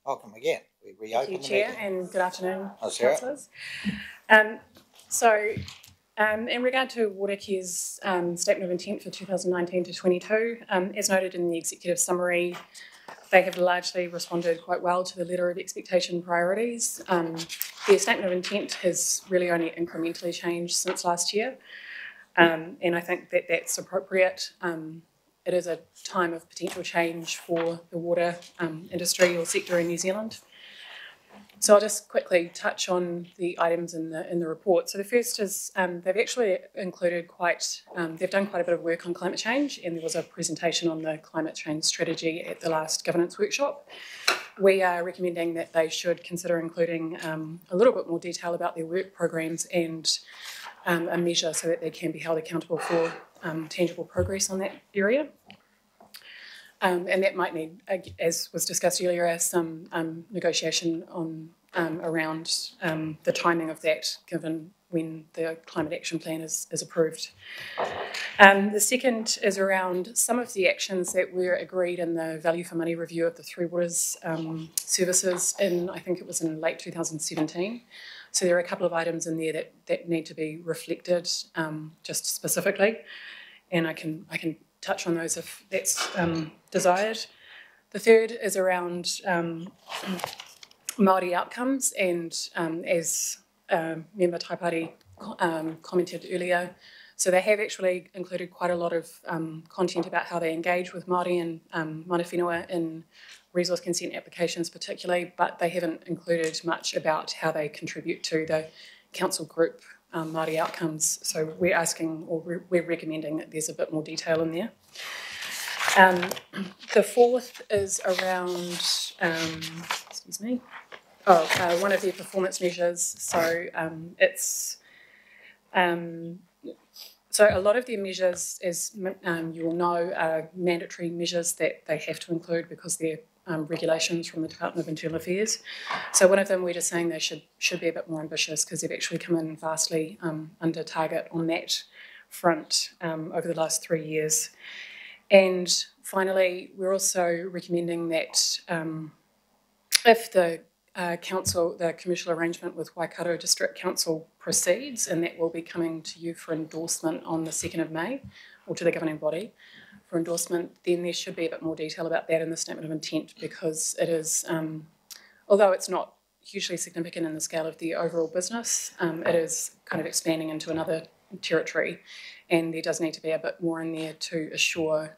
Welcome again. We reopen Thank you, the Chair, meeting. and good afternoon, Sarah. councillors. In regard to Watercare's statement of intent for 2019 to 22, as noted in the executive summary, they have largely responded quite well to the letter of expectation priorities. Their statement of intent has really only incrementally changed since last year, and I think that that's appropriate. It is a time of potential change for the water industry or sector in New Zealand. So I'll just quickly touch on the items in the report. So the first is they've actually included they've done quite a bit of work on climate change, and there was a presentation on the climate change strategy at the last governance workshop. We are recommending that they should consider including a little bit more detail about their work programs and a measure so that they can be held accountable for tangible progress on that area. And that might need, as was discussed earlier, some negotiation on around the timing of that, given when the climate action plan is approved. The second is around some of the actions that were agreed in the value for money review of the Three Waters services I think it was in late 2017. So there are a couple of items in there that need to be reflected just specifically, and I can touch on those if that's desired. The third is around Māori outcomes, and as Member Taipari commented earlier, so they have actually included quite a lot of content about how they engage with Māori and mana whenua in resource consent applications particularly, but they haven't included much about how they contribute to the council group Māori outcomes. So we're asking, or we're recommending that there's a bit more detail in there. The fourth is around, one of their performance measures. So so a lot of their measures, as you will know, are mandatory measures that they have to include because they're regulations from the Department of Internal Affairs. So one of them we're just saying they should be a bit more ambitious because they've actually come in vastly under target on that front over the last 3 years. And finally, we're also recommending that if the commercial arrangement with Waikato District Council proceeds, and that will be coming to you for endorsement on the 2nd of May, or to the governing body for endorsement, then there should be a bit more detail about that in the statement of intent, because it is, although it's not hugely significant in the scale of the overall business, it is kind of expanding into another territory, and there does need to be a bit more in there to assure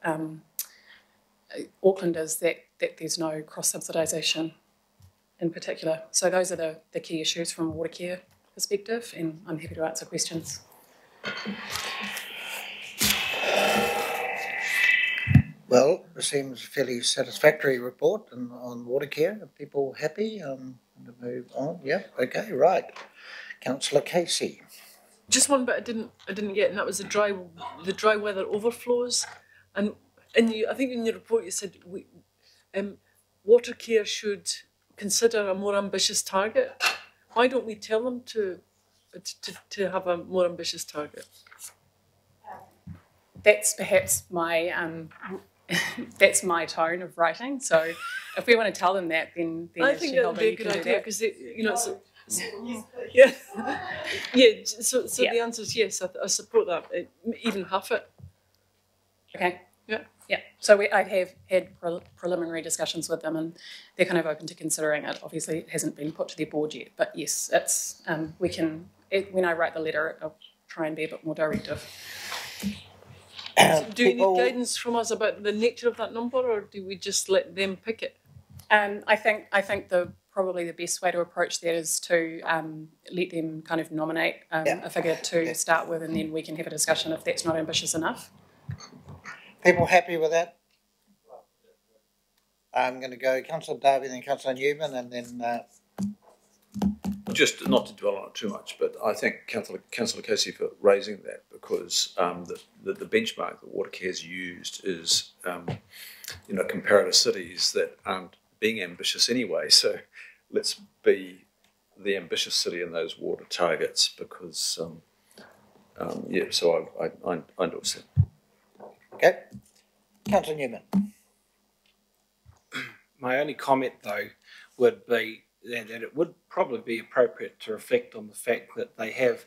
Aucklanders that there's no cross-subsidisation in particular. So those are the key issues from a Watercare perspective, and I'm happy to answer questions. Well, it seems a fairly satisfactory report on Watercare. Are people happy? To move on. Yeah. Okay. Right. Councillor Casey. Just one bit I didn't get, and that was the dry weather overflows. And I think in your report you said Watercare should consider a more ambitious target. Why don't we tell them to have a more ambitious target? That's perhaps my that's my tone of writing. So if we want to tell them that, then I think that would be a good idea, because yeah. So yeah. The answer is yes. I support that. Even half it. Okay. Yeah. Yeah. So I have had preliminary discussions with them, and they're kind of open to considering it. Obviously, it hasn't been put to their board yet, but yes, it's when I write the letter, I'll try and be a bit more directive. Do you need guidance from us about the nature of that number, or do we just let them pick it? I think probably the best way to approach that is to let them kind of nominate a figure to start with, and then we can have a discussion if that's not ambitious enough. People happy with that? I'm going to go Councillor Darby, then Councillor Newman, and then... Just not to dwell on it too much, but I thank Councillor Casey for raising that, because the benchmark that Watercare's used is, comparative cities that aren't being ambitious anyway. So let's be the ambitious city in those water targets, because, so I endorse that. Okay. Councillor Newman. My only comment, though, would be that it would probably be appropriate to reflect on the fact that they have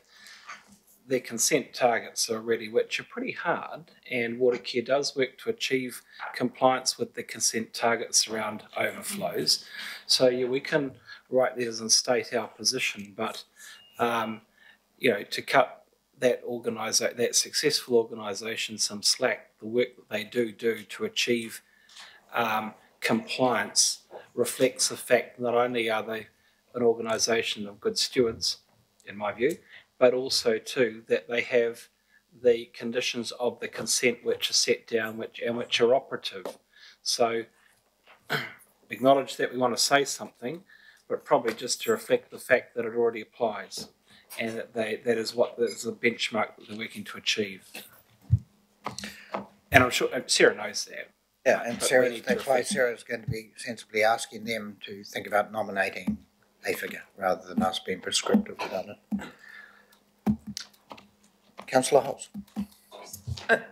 their consent targets already, which are pretty hard, and Watercare does work to achieve compliance with the consent targets around overflows. So yeah, we can write letters and state our position, but to cut that successful organisation some slack, the work that they do to achieve compliance reflects the fact not only are they an organisation of good stewards, in my view, but also too that they have the conditions of the consent which are set down which are operative. So acknowledge that we want to say something, but probably just to reflect the fact that it already applies, and that is the benchmark that they're working to achieve. And I'm sure Sarah knows that. Yeah, and that's why Sarah's going to be sensibly asking them to think about nominating a figure rather than us being prescriptive about it. Councillor Holtz.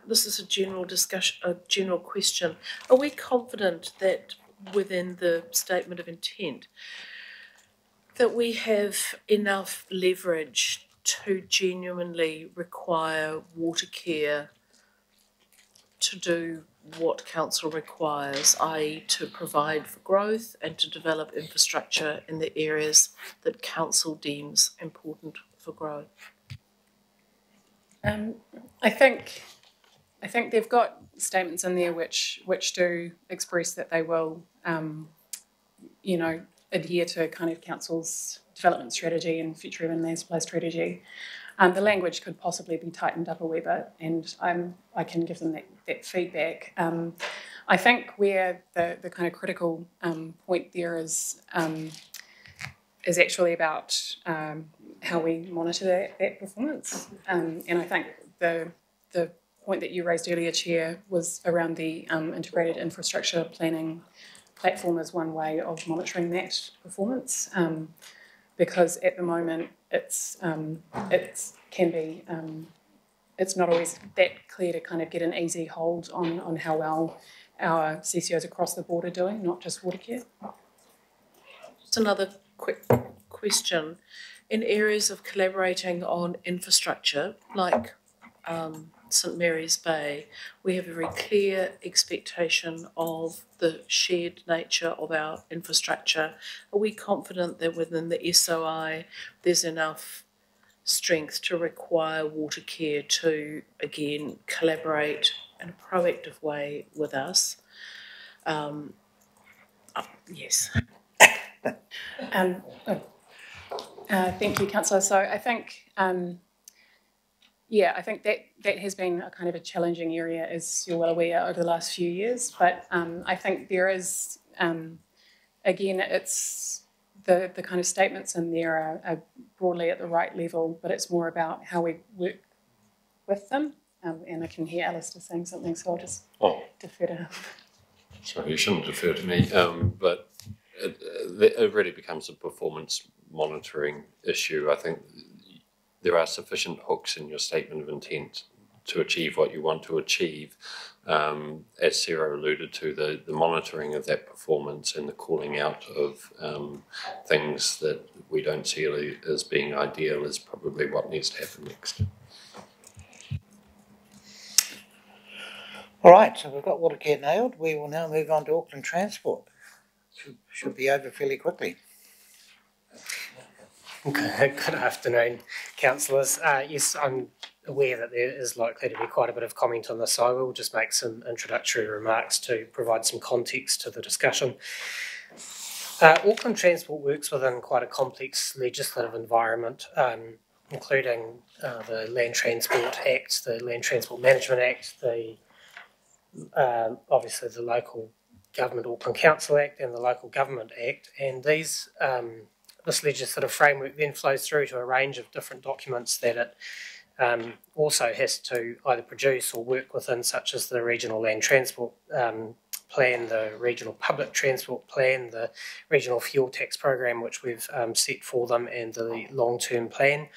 This is a general discussion, a general question. Are we confident that within the statement of intent that we have enough leverage to genuinely require Watercare to do what council requires, i.e. to provide for growth and to develop infrastructure in the areas that council deems important for growth? I think they've got statements in there which do express that they will, adhere to kind of council's development strategy and future urban land supply strategy. The language could possibly be tightened up a wee bit, and I can give them that feedback. I think where the kind of critical point there is actually about how we monitor that performance. And I think the point that you raised earlier, Chair, was around the integrated infrastructure planning platform as one way of monitoring that performance. Because at the moment it's not always that clear to kind of get an easy hold on how well our CCOs across the board are doing, not just Watercare. Just another quick question. In areas of collaborating on infrastructure, like St Mary's Bay, we have a very clear expectation of the shared nature of our infrastructure. Are we confident that within the SOI there's enough strength to require Watercare to, again, collaborate in a proactive way with us? Yes. Thank you, Councillor. So I think, I think that has been a kind of a challenging area, as you're well aware, over the last few years. But I think there is, again, it's the kind of statements in there are broadly at the right level, but it's more about how we work with them. And I can hear Alistair saying something, so I'll just defer to him. Sorry, you shouldn't defer to me, but it really becomes a performance monitoring issue. I think there are sufficient hooks in your statement of intent to achieve what you want to achieve. As Sarah alluded to, the monitoring of that performance and the calling out of things that we don't see as being ideal is probably what needs to happen next. All right, so we've got Watercare nailed. We will now move on to Auckland Transport. Should be over fairly quickly. Good afternoon, councillors. Yes, I'm aware that there is likely to be quite a bit of comment on this, so I will just make some introductory remarks to provide some context to the discussion. Auckland Transport works within quite a complex legislative environment, including the Land Transport Act, the Land Transport Management Act, obviously the Local Government Auckland Council Act and the Local Government Act, and this legislative framework then flows through to a range of different documents that it also has to either produce or work within, such as the Regional Land Transport Plan, the Regional Public Transport Plan, the Regional Fuel Tax Program, which we've set for them, and the long-term plan.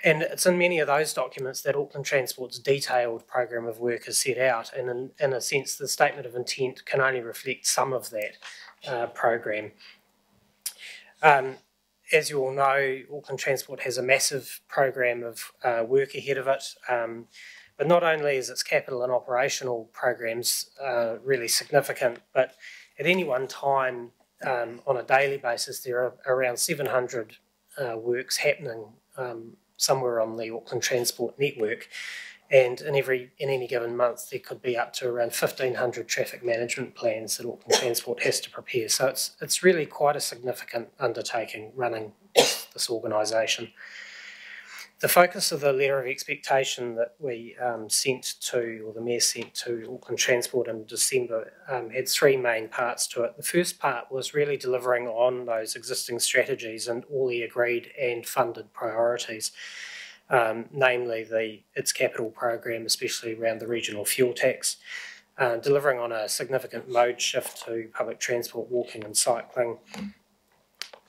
And it's in many of those documents that Auckland Transport's detailed program of work is set out, and in a sense the statement of intent can only reflect some of that program. As you all know, Auckland Transport has a massive program of work ahead of it. But not only is its capital and operational programs really significant, but at any one time, on a daily basis, there are around 700 works happening somewhere on the Auckland Transport network. And in any given month, there could be up to around 1,500 traffic management plans that Auckland Transport has to prepare. So it's really quite a significant undertaking running this organisation. The focus of the letter of expectation that we sent to, or the Mayor sent to Auckland Transport in December, had three main parts to it. The first part was really delivering on those existing strategies and all the agreed and funded priorities, namely its capital program, especially around the regional fuel tax, delivering on a significant mode shift to public transport, walking and cycling,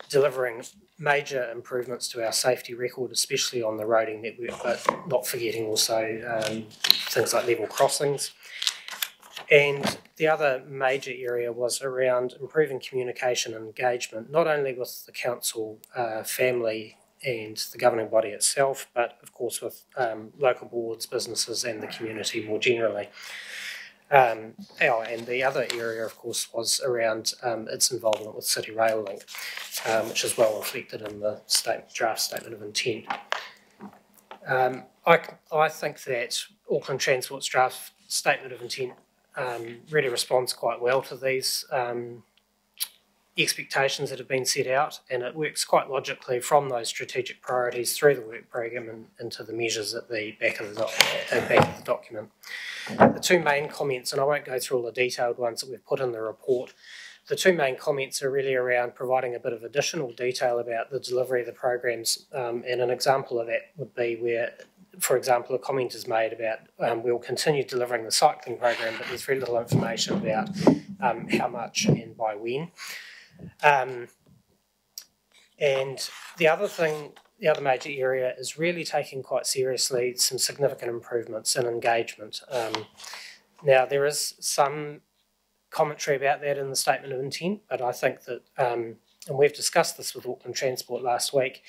delivering major improvements to our safety record, especially on the roading network, but not forgetting also things like level crossings. And the other major area was around improving communication and engagement, not only with the council family and the governing body itself, but of course with local boards, businesses and the community more generally. And the other area, of course, was around its involvement with City Rail Link, which is well reflected in the draft statement of intent. I think that Auckland Transport's draft statement of intent really responds quite well to these expectations that have been set out, and it works quite logically from those strategic priorities through the work program and into the measures at the back of the document. The two main comments, and I won't go through all the detailed ones that we've put in the report, the two main comments are really around providing a bit of additional detail about the delivery of the programs, and an example of that would be where, for example, a comment is made about we'll continue delivering the cycling program, but there's very little information about how much and by when. And the other major area is really taking quite seriously some significant improvements in engagement. Now, there is some commentary about that in the statement of intent, but I think that, and we've discussed this with Auckland Transport last week,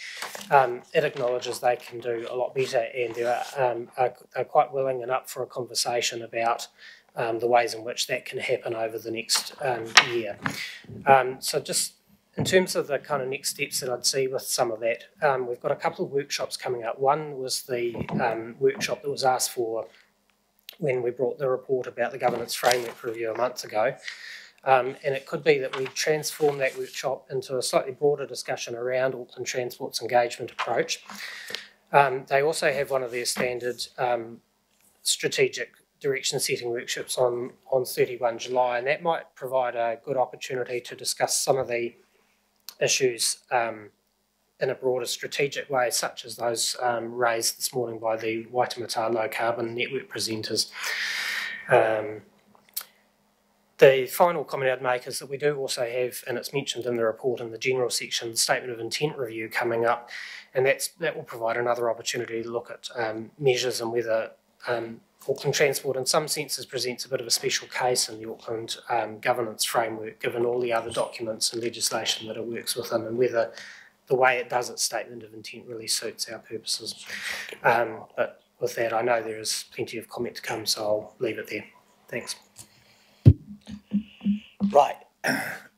it acknowledges they can do a lot better, and they are quite willing and up for a conversation about the ways in which that can happen over the next year. So just in terms of the kind of next steps that I'd see with some of that, we've got a couple of workshops coming up. One was the workshop that was asked for when we brought the report about the governance framework review a month ago. And it could be that we transform that workshop into a slightly broader discussion around Auckland Transport's engagement approach. They also have one of their standard strategic direction setting workshops on 31 July, and that might provide a good opportunity to discuss some of the issues in a broader strategic way, such as those raised this morning by the Waitemata Low Carbon Network presenters. The final comment I'd make is that we do also have, and it's mentioned in the report in the general section, the Statement of Intent review coming up, and that will provide another opportunity to look at measures and whether Auckland Transport in some senses presents a bit of a special case in the Auckland governance framework, given all the other documents and legislation that it works within, and whether the way it does its statement of intent really suits our purposes. But with that, I know there is plenty of comment to come, so I'll leave it there. Thanks. Right.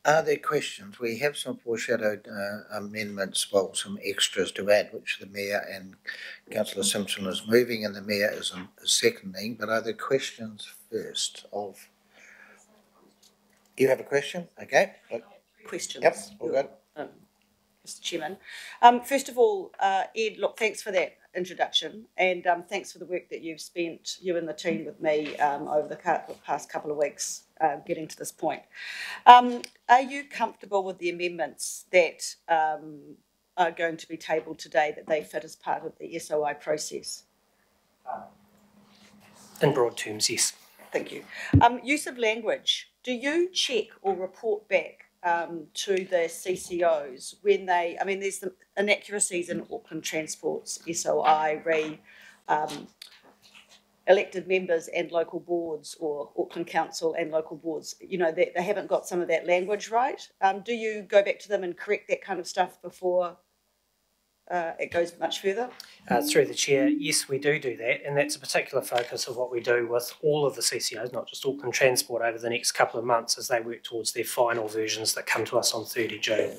Are there questions? We have some foreshadowed amendments, well, some extras to add, which the Mayor and Councillor Simpson is moving and the Mayor is seconding. But are there questions first of... You have a question? Okay. Questions. Yep, all good. Mr. Chairman. First of all, Ed, look, thanks for that introduction, and thanks for the work that you've spent, you and the team, with me over the past couple of weeks getting to this point. Are you comfortable with the amendments that are going to be tabled today, that they fit as part of the SOI process? In broad terms, yes. Thank you. Use of language. Do you check or report back to the CCOs when they, I mean, there's some inaccuracies in Auckland Transport's SOI elected members and local boards, or Auckland Council and local boards, you know, they haven't got some of that language right. Do you go back to them and correct that kind of stuff before it goes much further? Through the chair, yes, we do that, and that's a particular focus of what we do with all of the CCOs, not just Auckland Transport, over the next couple of months as they work towards their final versions that come to us on 30 June.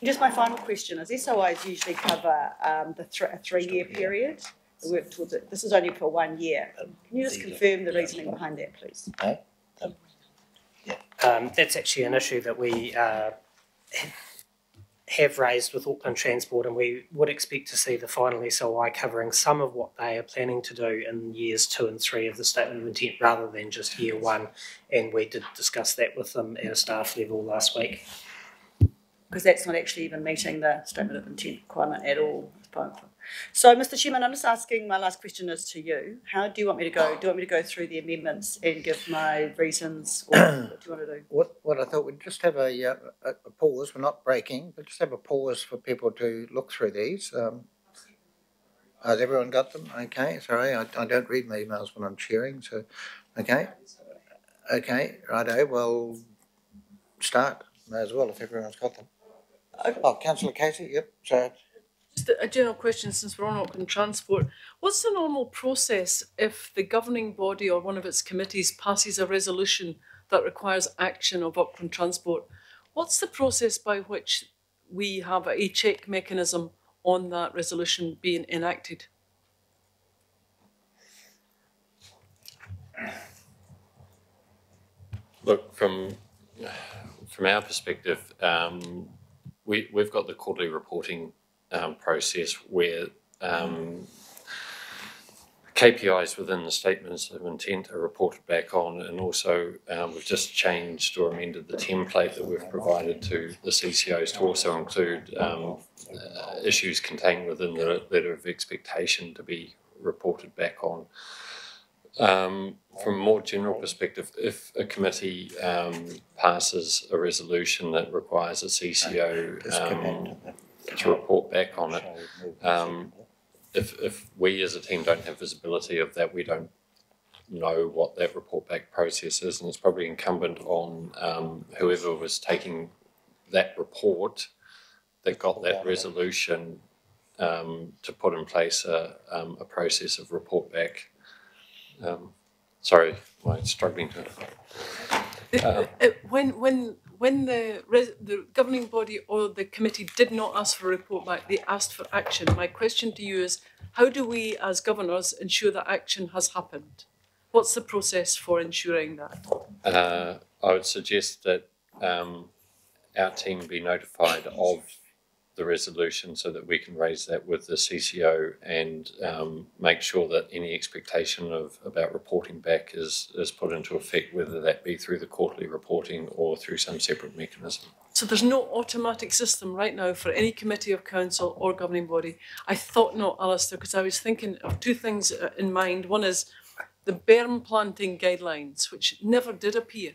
Just my final question is, SOIs usually cover a 3-year period. They work towards it. This is only for 1 year. Can you just confirm the reasoning behind that, please? That's actually an issue that we have raised with Auckland Transport, and we would expect to see the final SOI covering some of what they are planning to do in years 2 and 3 of the Statement of Intent rather than just year 1, and we did discuss that with them at a staff level last week. Because that's not actually even meeting the Statement of Intent requirement at all. So, Mr. Chairman, I'm just asking, my last question is to you. How do you want me to go? Do you want me to go through the amendments and give my reasons, or what do you want to do? What I thought, we'd just have a pause. We're not breaking, but just have a pause for people to look through these. Has everyone got them? Okay, sorry, I don't read my emails when I'm chairing, so, okay. Okay, righto, well, start. May as well if everyone's got them. Oh, Councillor Casey, yep, so. Just a general question, since we're on Auckland Transport. What's the normal process if the governing body or one of its committees passes a resolution that requires action of Auckland Transport? What's the process by which we have a check mechanism on that resolution being enacted? Look, from our perspective, we've got the quarterly reporting process where KPIs within the statements of intent are reported back on, and also we've just changed or amended the template that we've provided to the CCOs to also include issues contained within the letter of expectation to be reported back on. From a more general perspective, if a committee passes a resolution that requires a CCO to report back on it, if we as a team don't have visibility of that, we don't know what that report back process is, and it's probably incumbent on whoever was taking that report that got that resolution to put in place a process of report back. Sorry, I'm struggling to. When the governing body or the committee did not ask for a report back, they asked for action. My question to you is, how do we as governors ensure that action has happened? What's the process for ensuring that? I would suggest that our team be notified of the resolution so that we can raise that with the CCO and make sure that any expectation about reporting back is put into effect, whether that be through the quarterly reporting or through some separate mechanism. So there's no automatic system right now for any committee of council or governing body? I thought not, Alistair, because I was thinking of two things in mind. One is the berm planting guidelines, which never did appear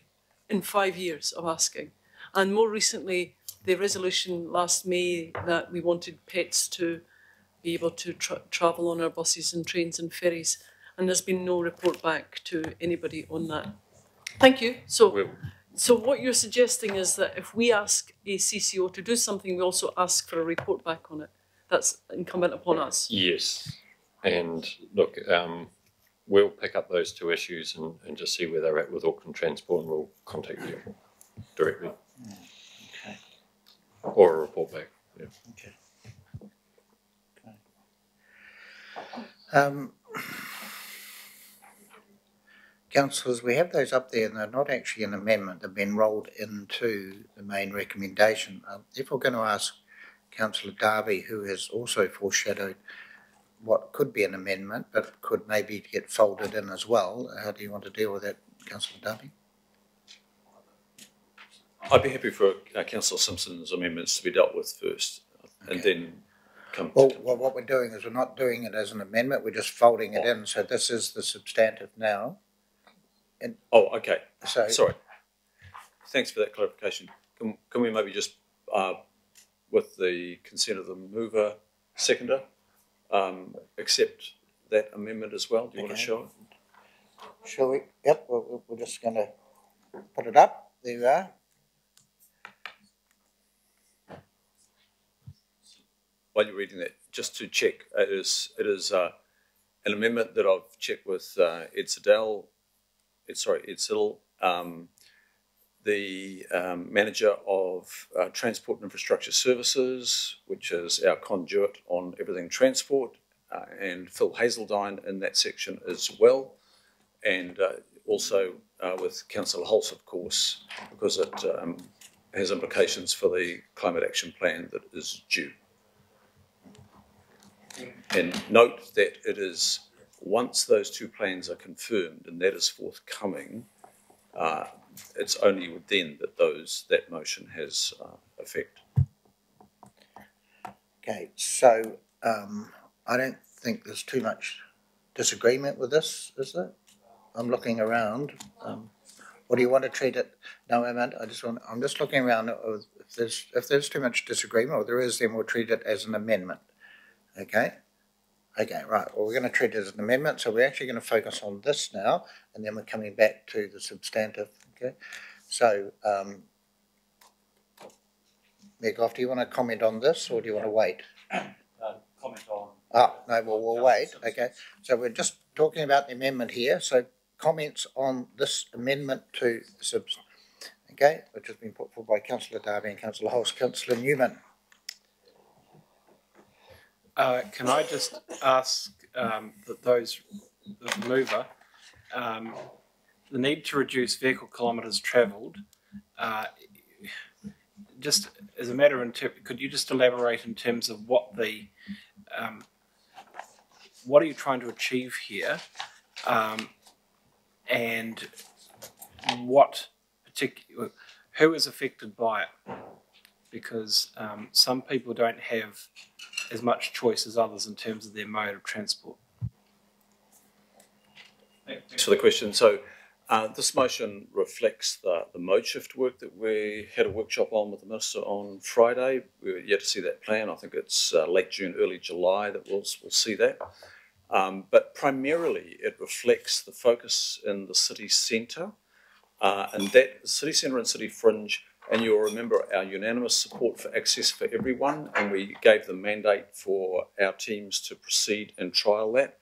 in 5 years of asking. And more recently, the resolution last May that we wanted pets to be able to travel on our buses and trains and ferries, and there's been no report back to anybody on that. Thank you. So what you're suggesting is that if we ask a CCO to do something, we also ask for a report back on it. That's incumbent upon us. Yes, and look, we'll pick up those two issues and just see where they're at with Auckland Transport, and we'll contact you directly. Or a report back. Yeah. Okay. Councillors, we have those up there, and they're not actually an amendment. They've been rolled into the main recommendation. If we're going to ask Councillor Darby, who has also foreshadowed what could be an amendment, but could maybe get folded in as well, how do you want to deal with that, Councillor Darby? I'd be happy for Councillor Simpson's amendments to be dealt with first, and then come. Well, what we're doing is we're not doing it as an amendment. We're just folding it in. So this is the substantive now. And okay. So sorry. Thanks for that clarification. Can we maybe just, with the consent of the mover, seconder, accept that amendment as well? Do you want to Okay. show it? Shall we? Yep, we're just going to put it up. There you are. While you're reading that, just to check, it is an amendment that I've checked with Ed Siddle, the manager of Transport and Infrastructure Services, which is our conduit on everything transport, and Phil Hazeldine in that section as well, and also with Councillor Hulse, of course, because it has implications for the climate action plan that is due. And note that it is, once those two plans are confirmed, and that is forthcoming, it's only then that that motion has effect. Okay, so I don't think there's too much disagreement with this, is there? I'm looking around. Or do you want to treat it? No, Amanda, I'm just looking around. If there's too much disagreement, or there is, then we'll treat it as an amendment. Okay? Okay, right. Well, we're going to treat it as an amendment, so we're actually going to focus on this now, and then we're coming back to the substantive. Okay? So, Megoff, do you want to comment on this, or do you want to wait? Comment on. Oh, no, well, we'll wait. Okay. So we're just talking about the amendment here. So comments on this amendment to okay, which has been put forward by Councillor Darby and Councillor Hulse. Councillor Newman. Can I just ask that the mover, the need to reduce vehicle kilometres travelled, just as a matter of could you just elaborate in terms of what what are you trying to achieve here, and what who is affected by it? Because some people don't have as much choice as others in terms of their mode of transport. Thanks for the question. So this motion reflects the mode shift work that we had a workshop on with the Minister on Friday. We're yet to see that plan. I think it's late June, early July that we'll see that. But primarily it reflects the focus in the city centre, and that the city centre and city fringe. And you'll remember our unanimous support for access for everyone, and we gave the mandate for our teams to proceed and trial that.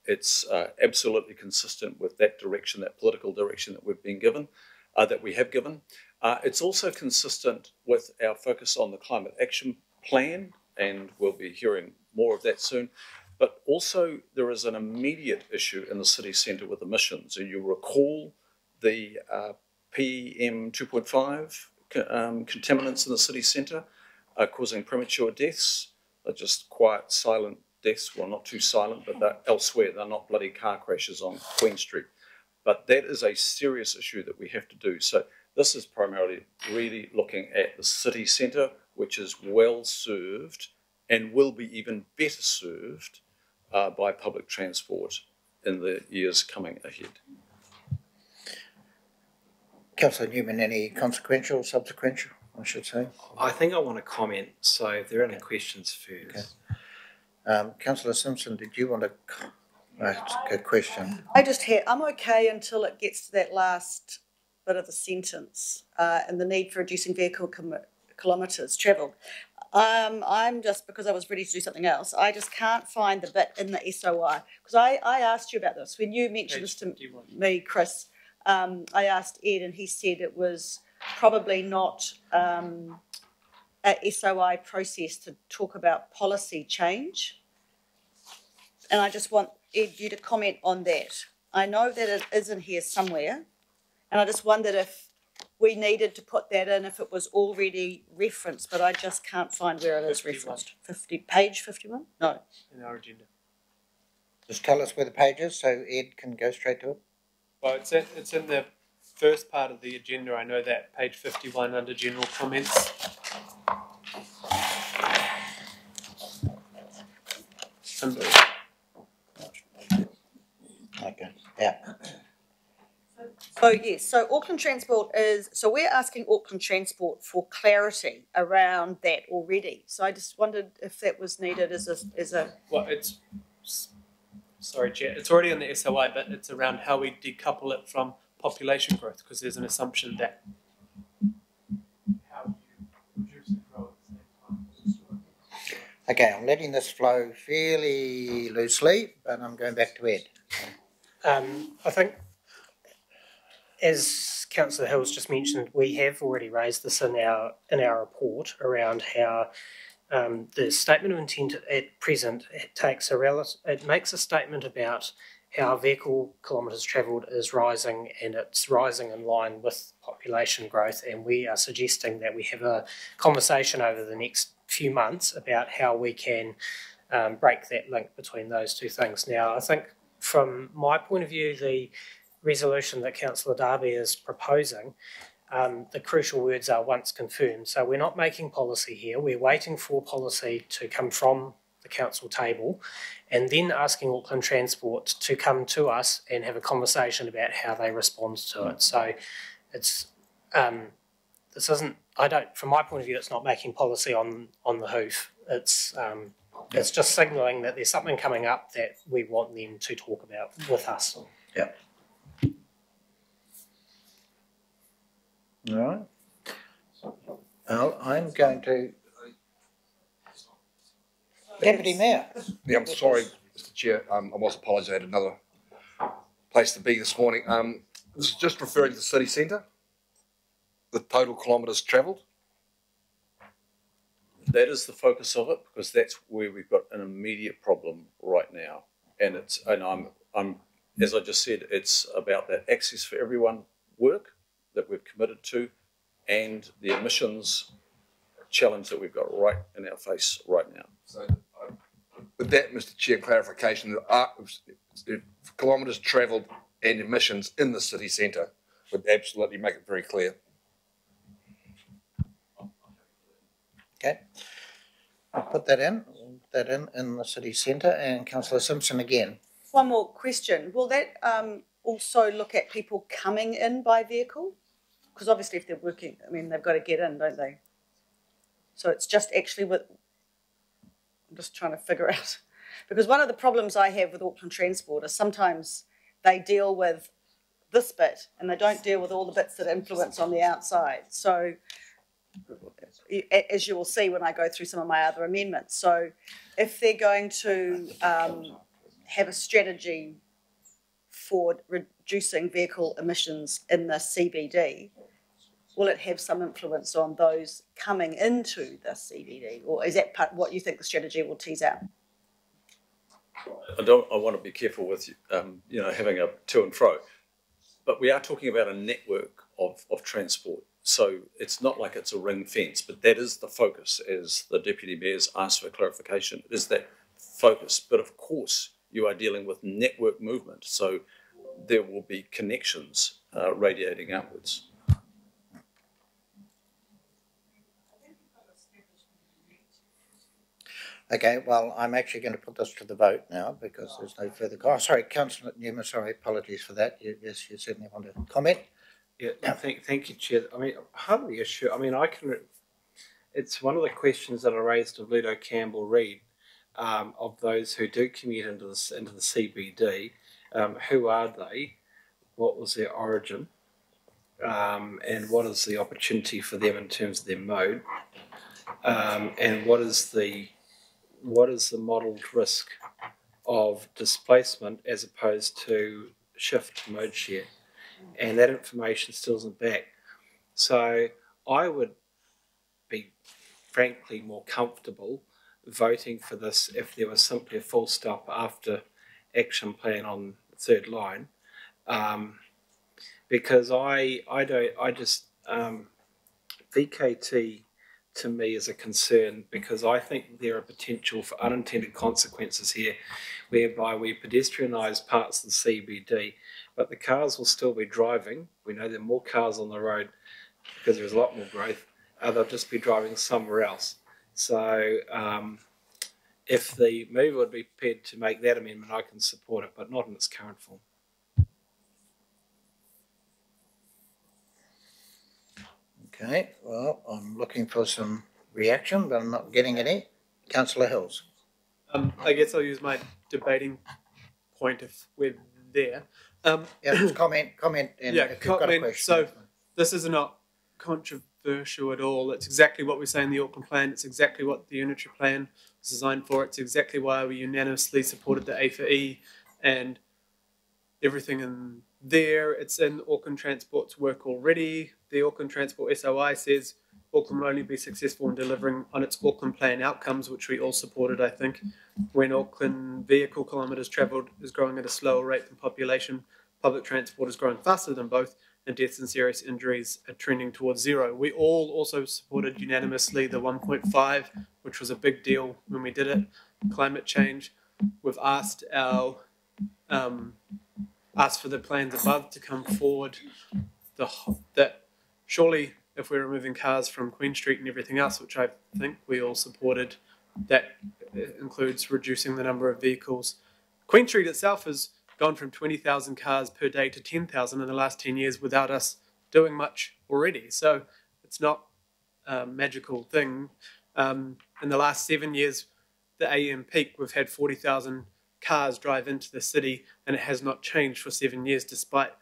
It's absolutely consistent with that direction, that political direction that we've been given, that we have given. It's also consistent with our focus on the climate action plan, and we'll be hearing more of that soon. But also there is an immediate issue in the city centre with emissions. And you'll recall the PM 2.5 contaminants in the city centre are causing premature deaths. They're just quiet, silent deaths. Well, not too silent, but they're elsewhere. They're not bloody car crashes on Queen Street. But that is a serious issue that we have to do. So this is primarily really looking at the city centre, which is well served and will be even better served by public transport in the years coming ahead. Councillor Newman, any consequential, subsequential, I should say? I think I want to comment, so if there are any questions first. Okay. Councillor Simpson, did you want to... That's a good question. I'm okay until it gets to that last bit of the sentence and the need for reducing vehicle kilometres travelled. I'm just, because I was ready to do something else, I just can't find the bit in the SOI. Because I asked you about this. When you mentioned this to me, Chris, I asked Ed and he said it was probably not a SOI process to talk about policy change. And I just want, Ed, you to comment on that. I know that it is in here somewhere, and I just wondered if we needed to put that in, if it was already referenced, but I just can't find where it is referenced. Page 51? No. In our agenda. Just tell us where the page is so Ed can go straight to it. Well, it's in the first part of the agenda. I know that, page 51 under general comments. Okay, yeah. So yes, so Auckland Transport we're asking Auckland Transport for clarity around that already. So I just wondered if that was needed as a Well, sorry, Chair, it's already in the SOI, but it's around how we decouple it from population growth, because there's an assumption that how do you reduce and grow at the same time. Okay, I'm letting this flow fairly loosely, but I'm going back to Ed. I think, as Councillor Hills just mentioned, we have already raised this in our report around how the statement of intent at present it makes a statement about how vehicle kilometres travelled is rising, and it's rising in line with population growth, and we are suggesting that we have a conversation over the next few months about how we can break that link between those two things. Now, I think from my point of view, the resolution that Councillor Darby is proposing, the crucial words are once confirmed. So we're not making policy here, we're waiting for policy to come from the council table and then asking Auckland Transport to come to us and have a conversation about how they respond to it. So it's this isn't, from my point of view, it's not making policy on the hoof. It's just signalling that there's something coming up that we want them to talk about with us. Yeah. All right. Well, I'm going to... Deputy Mayor. Yeah, I'm sorry, Mr. Chair. I was apologising. I had another place to be this morning. This is just referring to the city centre, the total kilometres travelled. That is the focus of it, because that's where we've got an immediate problem right now. And I'm as I just said, it's about that access for everyone work that we've committed to, and the emissions challenge that we've got right in our face right now. So, with that, Mr. Chair, clarification, kilometres travelled and emissions in the city centre would absolutely make it very clear. Okay. I'll put that in the city centre. And Councillor Simpson again. One more question. Will that also look at people coming in by vehicle? Because obviously if they're working, I mean, they've got to get in, don't they? So it's just actually with, I'm just trying to figure out, because one of the problems I have with Auckland Transport is sometimes they deal with this bit and they don't deal with all the bits that influence on the outside. So as you will see when I go through some of my other amendments. So if they're going to have a strategy for reducing vehicle emissions in the CBD, will it have some influence on those coming into the CBD? Or is that part what you think the strategy will tease out? I want to be careful with having a to and fro, but we are talking about a network of transport. So it's not like it's a ring fence, but that is the focus, as the Deputy Mayor's asked for clarification, is that focus. But of course, you are dealing with network movement, so there will be connections radiating outwards. Okay, well, I'm actually going to put this to the vote now because there's no further... Oh, sorry, Councillor Newman, sorry, apologies for that. Yes, you certainly want to comment. Yeah, thank you, Chair. I mean, part of the issue, I mean, it's one of the questions that I raised of Ludo Campbell-Reid, of those who do commute into the CBD. Who are they? What was their origin? And what is the opportunity for them in terms of their mode? And what is the modelled risk of displacement as opposed to shift to mode share? And that information still isn't back. So I would be frankly more comfortable voting for this if there was simply a full stop after action plan on the third line, because VKT to me is a concern, because I think there are potential for unintended consequences here whereby we pedestrianise parts of the CBD, but the cars will still be driving. We know there are more cars on the road because there's a lot more growth. They'll just be driving somewhere else. So if the mover would be prepared to make that amendment, I can support it, but not in its current form. Okay, well, I'm looking for some reaction, but I'm not getting any. Councillor Hills. I guess I'll use my debating point if we're there. Yeah, just comment, and Yeah, if you've got a comment. question. So this is not controversial at all. It's exactly what we say in the Auckland Plan. It's exactly what the Unitary Plan was designed for. It's exactly why we unanimously supported the A4E and everything in there. It's in Auckland Transport's work already. The Auckland Transport SOI says Auckland will only be successful in delivering on its Auckland Plan outcomes, which we all supported, I think, when Auckland vehicle kilometres travelled is growing at a slower rate than population, public transport is growing faster than both, and deaths and serious injuries are trending towards zero. We all also supported unanimously the 1.5, which was a big deal when we did it. Climate change. We've asked for the plans above to come forward. That surely, if we're removing cars from Queen Street and everything else, which I think we all supported, that includes reducing the number of vehicles. Queen Street itself has gone from 20,000 cars per day to 10,000 in the last 10 years without us doing much already. So it's not a magical thing. In the last 7 years, the AM peak, we've had 40,000 cars drive into the city, and it has not changed for 7 years, despite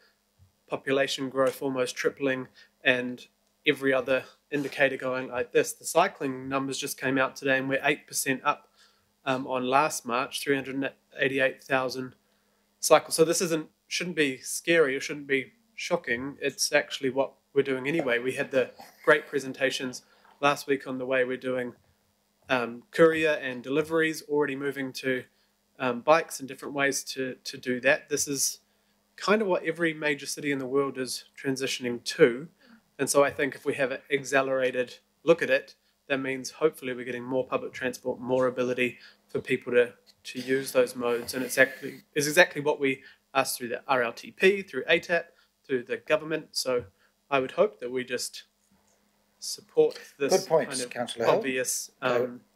population growth almost tripling and every other indicator going like this. The cycling numbers just came out today, and we're 8% up on last March, 388,000 cycles. So this shouldn't be scary, or shouldn't be shocking. It's actually what we're doing anyway. We had the great presentations last week on the way we're doing courier and deliveries, already moving to bikes and different ways to do that. This is kind of what every major city in the world is transitioning to. And so I think if we have an accelerated look at it, that means hopefully we're getting more public transport, more ability for people to use those modes. And it's exactly what we asked through the RLTP, through ATAP, through the government. So I would hope that we just support this kind of obvious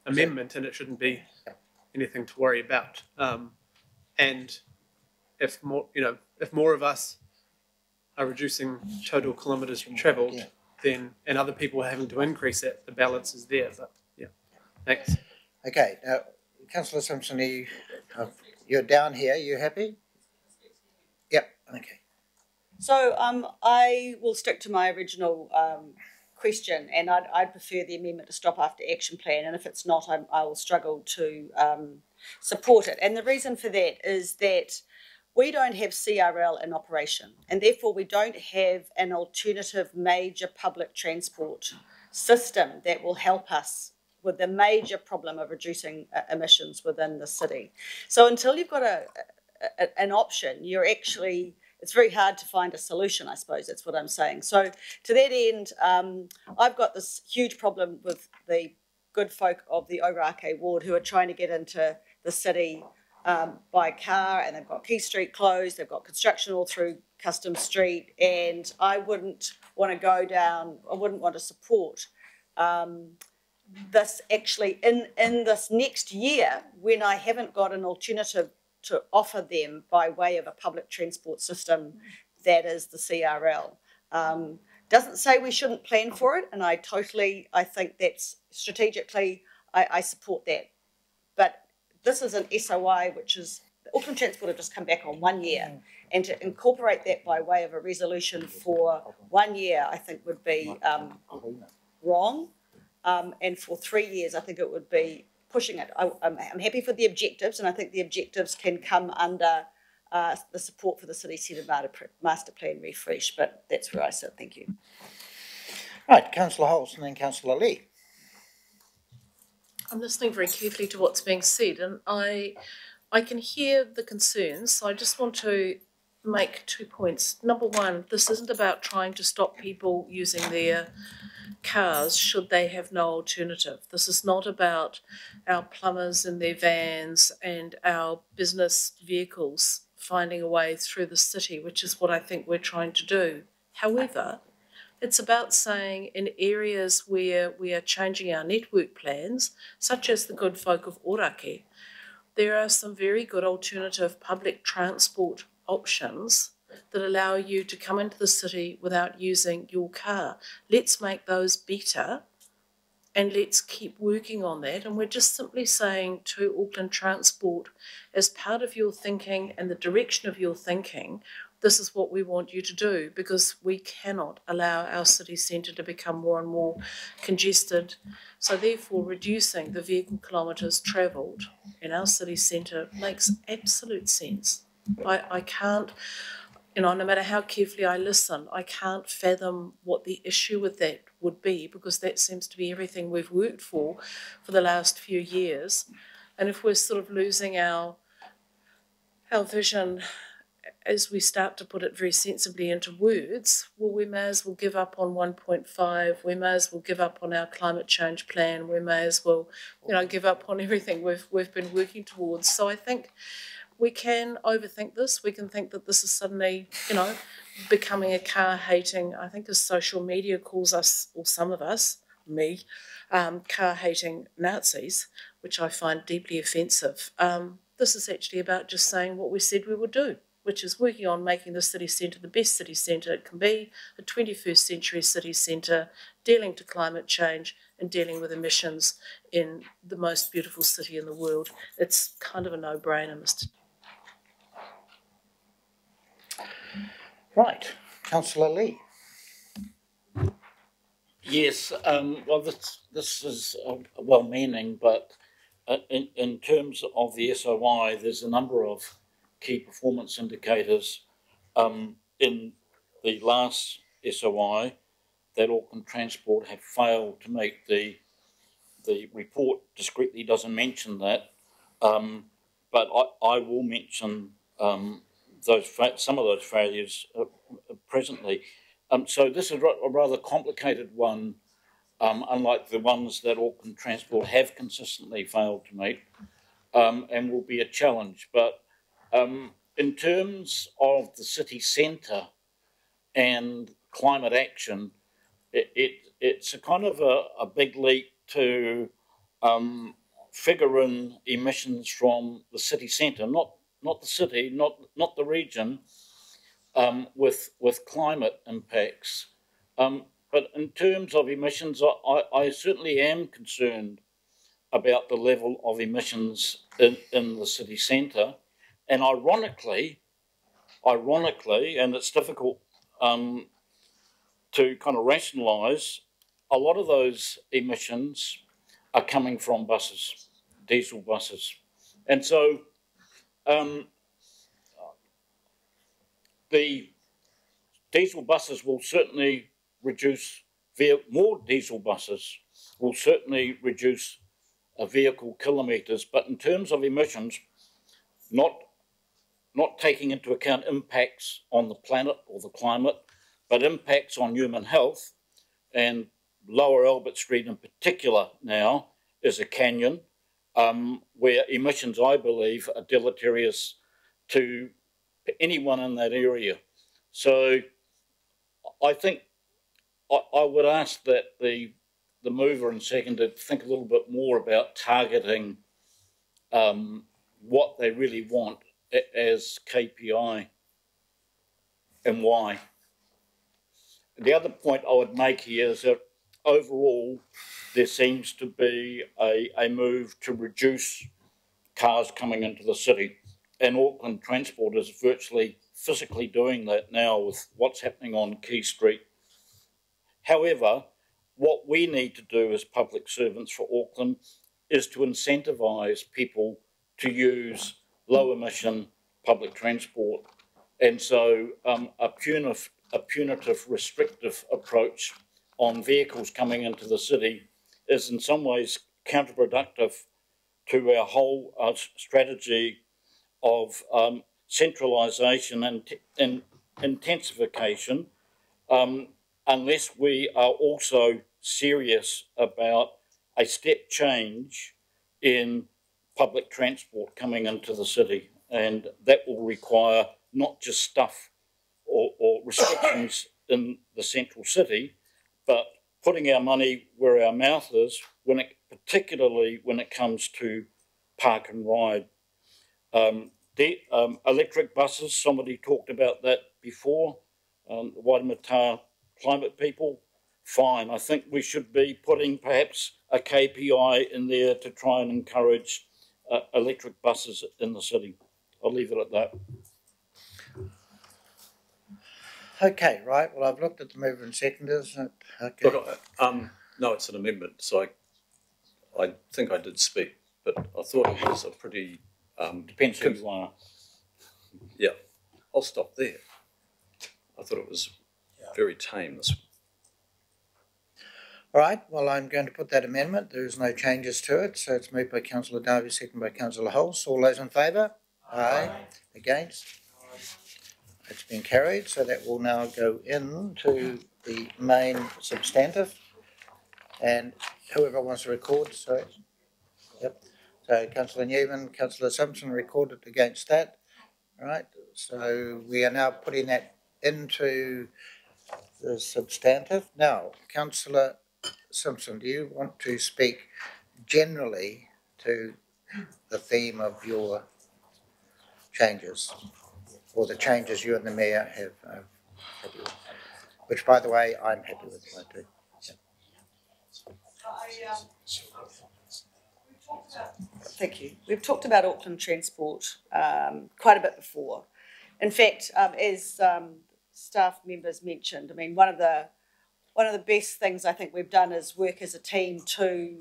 amendment, and it shouldn't be anything to worry about. And if more of us are reducing total kilometres travelled, then and other people are having to increase it, the balance is there. But yeah, thanks. Okay, now, Councillor Simpson, you're down here. You happy? Yep. Okay. So I will stick to my original question, and I'd prefer the amendment to stop after action plan, and if it's not, I will struggle to support it. And the reason for that is that we don't have CRL in operation, and therefore we don't have an alternative major public transport system that will help us with the major problem of reducing emissions within the city. So until you've got an option, it's very hard to find a solution, I suppose. That's what I'm saying. So to that end, I've got this huge problem with the good folk of the Ōrākei ward who are trying to get into the city by car, and they've got Quay Street closed, they've got construction all through Customs Street, and I wouldn't want to support this actually in this next year when I haven't got an alternative to offer them by way of a public transport system that is the CRL. Doesn't say we shouldn't plan for it, and I think that's strategically, I support that. But this is an SOI, which is, Auckland Transport have just come back on 1 year, and to incorporate that by way of a resolution for 1 year, I think would be wrong. And for 3 years, I think it would be pushing it. I'm happy for the objectives, and I think the objectives can come under the support for the City Centre Master Plan refresh, but that's where I sit. Thank you. Right, Councillor Holtz and then Councillor Lee. I'm listening very carefully to what's being said, and I can hear the concerns, so I just want to make 2 points. Number one, this isn't about trying to stop people using their cars should they have no alternative. This is not about our plumbers and their vans and our business vehicles finding a way through the city, which is what I think we're trying to do. However, it's about saying in areas where we are changing our network plans, such as the good folk of Ōrākei, there are some very good alternative public transport options that allow you to come into the city without using your car. Let's make those better and let's keep working on that. And we're just simply saying to Auckland Transport, as part of your thinking and the direction of your thinking, this is what we want you to do, because we cannot allow our city centre to become more and more congested. So therefore, reducing the vehicle kilometres travelled in our city centre makes absolute sense. I can't, no matter how carefully I listen, I can't fathom what the issue with that would be, because that seems to be everything we've worked for the last few years. And if we're sort of losing our vision as we start to put it very sensibly into words, well, we may as well give up on 1.5, we may as well give up on our climate change plan, we may as well, give up on everything we've been working towards. So I think we can overthink this. We can think that this is suddenly, becoming a car-hating, I think as social media calls us, or some of us, me, car-hating Nazis, which I find deeply offensive. This is actually about just saying what we said we would do, which is working on making the city centre the best city centre it can be, a 21st century city centre, dealing to climate change and dealing with emissions in the most beautiful city in the world. It's kind of a no-brainer, Mr. Right. Councillor Lee. Yes, well, this is well-meaning, but in terms of the SOI, there's a number of key performance indicators in the last SOI that Auckland Transport have failed to make. The report discreetly doesn't mention that, but I will mention some of those failures presently. So this is a rather complicated one, unlike the ones that Auckland Transport have consistently failed to meet, and will be a challenge. But in terms of the city centre and climate action, it's a kind of a big leap to figure in emissions from the city centre, not the city, not the region, with climate impacts. But in terms of emissions, I certainly am concerned about the level of emissions in the city centre. And ironically, and it's difficult to kind of rationalise, a lot of those emissions are coming from buses, diesel buses. And so the diesel buses will certainly reduce, more diesel buses will certainly reduce vehicle kilometres, but in terms of emissions, not taking into account impacts on the planet or the climate, but impacts on human health, and Lower Albert Street in particular now is a canyon where emissions, I believe, are deleterious to anyone in that area. So I think I would ask that the mover and seconder think a little bit more about targeting what they really want as KPI and why. The other point I would make here is that overall there seems to be a move to reduce cars coming into the city, and Auckland Transport is virtually physically doing that now with what's happening on Quay Street. However, what we need to do as public servants for Auckland is to incentivise people to use low emission public transport. And so a punitive, restrictive approach on vehicles coming into the city is in some ways counterproductive to our whole strategy of centralisation and intensification, unless we are also serious about a step change in public transport coming into the city. And that will require not just stuff or restrictions in the central city, but putting our money where our mouth is, particularly when it comes to park and ride. Electric buses, somebody talked about that before, Waitemata climate people, fine. I think we should be putting perhaps a KPI in there to try and encourage electric buses in the city. I'll leave it at that. Okay, right. Well, I've looked at the mover and seconders. Okay. Look, no, it's an amendment, so I think I did speak, but I thought it was a pretty Depends who you are. Yeah, I'll stop there. I thought it was very tame. This. All right. Well, I'm going to put that amendment. There is no changes to it, so it's moved by Councillor Darby, seconded by Councillor Hulse. All those in favour? Aye. Against? It's been carried, so that will now go into the main substantive. And whoever wants to record, sorry. Yep. So Councillor Newman, Councillor Simpson recorded against that. Right. So we are now putting that into the substantive. Now, Councillor Simpson, do you want to speak generally to the theme of your changes, or the changes you and the Mayor have happy with? Which, by the way, I'm happy with. I do. Thank you. We've talked about Auckland Transport quite a bit before. In fact, as staff members mentioned, I mean, one of the best things I think we've done is work as a team to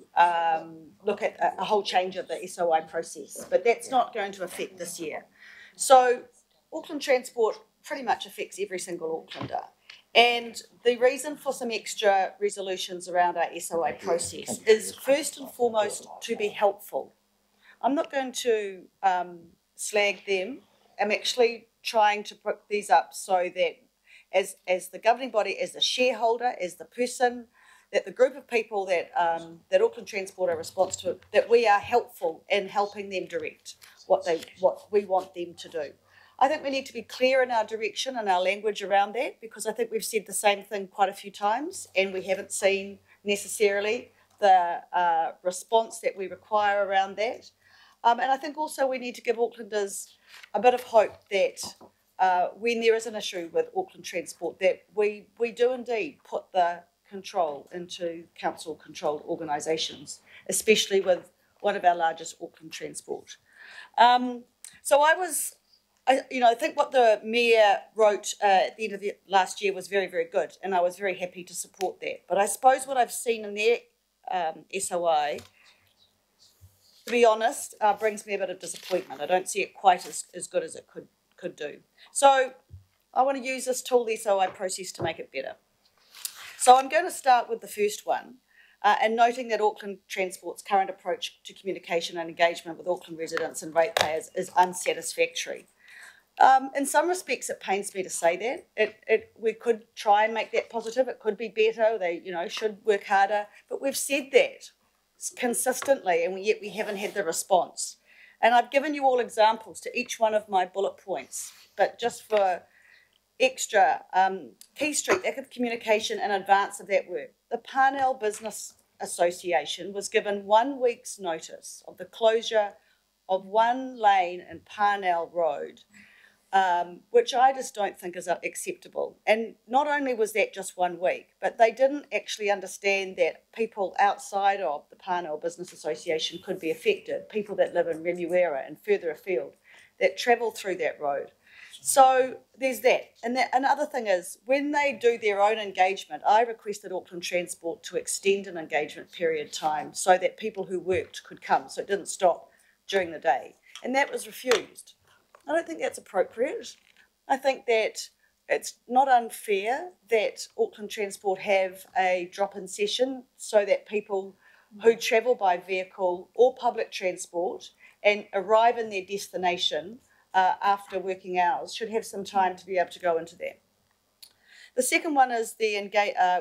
look at a whole change of the SOI process, but that's not going to affect this year. So Auckland Transport pretty much affects every single Aucklander. And the reason for some extra resolutions around our SOI process is first and foremost to be helpful. I'm not going to slag them. I'm actually trying to put these up so that as the governing body, as the shareholder, as the person, that the group of people that Auckland Transport are responsible to, that we are helpful in helping them direct what we want them to do. I think we need to be clear in our direction and our language around that, because I think we've said the same thing quite a few times and we haven't seen necessarily the response that we require around that. And I think also we need to give Aucklanders a bit of hope that when there is an issue with Auckland Transport, that we do indeed put the control into council-controlled organisations, especially with one of our largest, Auckland Transport. So I think what the Mayor wrote at the end of the last year was very, very good, and I was very happy to support that. But I suppose what I've seen in their SOI, to be honest, brings me a bit of disappointment. I don't see it quite as good as it could do. So I want to use this tool, the SOI process, to make it better. So I'm going to start with the first one, and noting that Auckland Transport's current approach to communication and engagement with Auckland residents and ratepayers is unsatisfactory. In some respects, it pains me to say that. We could try and make that positive. It could be better. They, should work harder. But we've said that consistently, and yet we haven't had the response. And I've given you all examples to each one of my bullet points. But just for extra, Quay Street, active communication in advance of that work. The Parnell Business Association was given 1 week's notice of the closure of one lane in Parnell Road, which I just don't think is acceptable. And not only was that just 1 week, but they didn't actually understand that people outside of the Parnell Business Association could be affected, people that live in Remuera and further afield that travel through that road. So there's that. And another thing is, when they do their own engagement, I requested Auckland Transport to extend an engagement period time so that people who worked could come, so it didn't stop during the day. And that was refused. I don't think that's appropriate. I think that it's not unfair that Auckland Transport have a drop-in session so that people who travel by vehicle or public transport and arrive in their destination after working hours should have some time to be able to go into that. The second one is the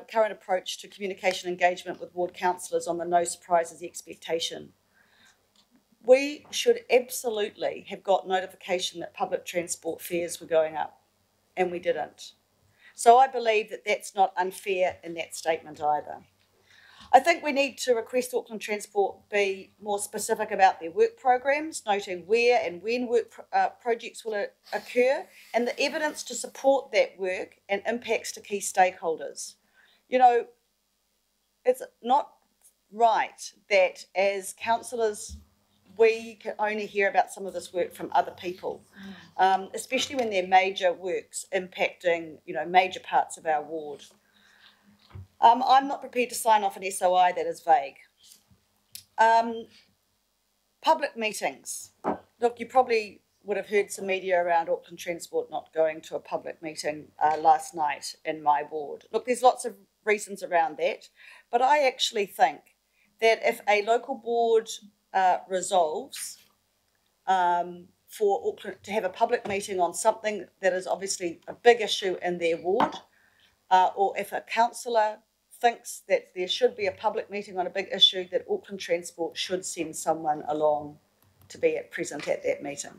current approach to communication engagement with ward councillors on the no surprises expectation. We should absolutely have got notification that public transport fares were going up, and we didn't. So I believe that that's not unfair in that statement either. I think we need to request Auckland Transport be more specific about their work programs, noting where and when work projects will occur, and the evidence to support that work and impacts to key stakeholders. It's not right that as councillors, we can only hear about some of this work from other people, especially when they're major works impacting, major parts of our ward. I'm not prepared to sign off an SOI that is vague. Public meetings. Look, you probably would have heard some media around Auckland Transport not going to a public meeting last night in my ward. Look, there's lots of reasons around that, but I actually think that if a local board resolves for Auckland to have a public meeting on something that is obviously a big issue in their ward, or if a councillor thinks that there should be a public meeting on a big issue, that Auckland Transport should send someone along to be present at that meeting.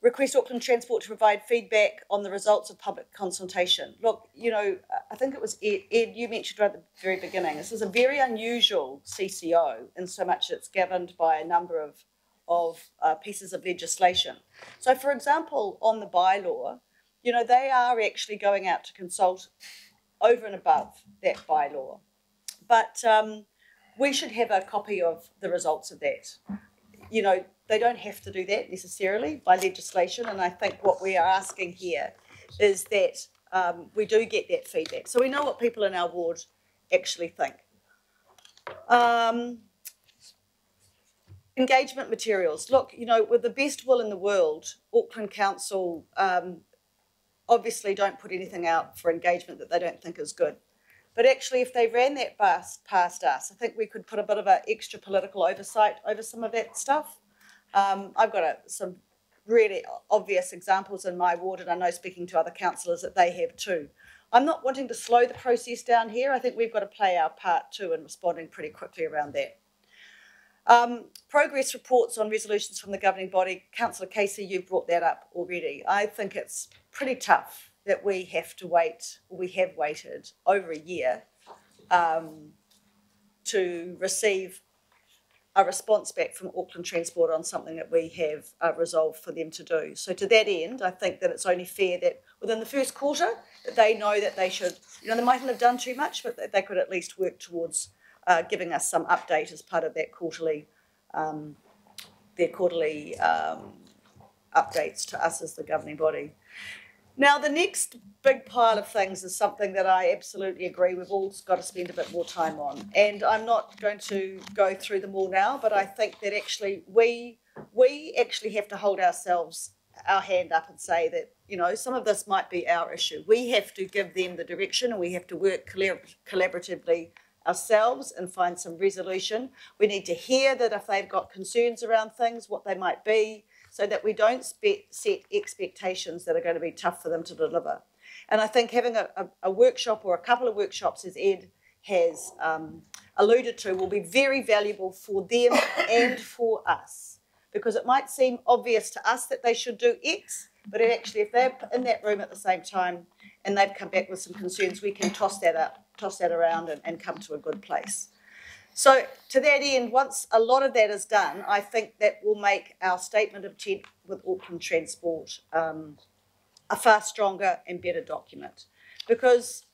Request Auckland Transport to provide feedback on the results of public consultation. Look, I think it was Ed, you mentioned right at the very beginning, this is a very unusual CCO in so much it's governed by a number of pieces of legislation. So, for example, on the bylaw, they are actually going out to consult over and above that bylaw. But we should have a copy of the results of that. They don't have to do that necessarily by legislation, and I think what we are asking here is that we do get that feedback, so we know what people in our ward actually think. Engagement materials. Look, with the best will in the world, Auckland Council obviously don't put anything out for engagement that they don't think is good. But actually, if they ran that past us, I think we could put a bit of an extra political oversight over some of that stuff. I've got some really obvious examples in my ward, and I know speaking to other councillors that they have too. I'm not wanting to slow the process down here. I think we've got to play our part too in responding pretty quickly around that. Progress reports on resolutions from the governing body. Councillor Casey, you've brought that up already. I think it's pretty tough that we have to wait, or we have waited over a year to receive a response back from Auckland Transport on something that we have resolved for them to do. So to that end, I think that it's only fair that within the first quarter, that they know that they should, they mightn't have done too much, but that they could at least work towards giving us some update as part of that quarterly, their quarterly updates to us as the governing body. Now, the next big pile of things is something that I absolutely agree we've all got to spend a bit more time on. And I'm not going to go through them all now, but I think that actually we actually have to hold our hand up and say that, some of this might be our issue. We have to give them the direction, and we have to work collaboratively ourselves and find some resolution. We need to hear that if they've got concerns around things, what they might be, so that we don't set expectations that are going to be tough for them to deliver. And I think having a workshop or a couple of workshops, as Ed has alluded to, will be very valuable for them and for us, because it might seem obvious to us that they should do X, but actually if they're in that room at the same time and they've come back with some concerns, we can toss that around and come to a good place. So to that end, once a lot of that is done, I think that will make our statement of intent with Auckland Transport a far stronger and better document, because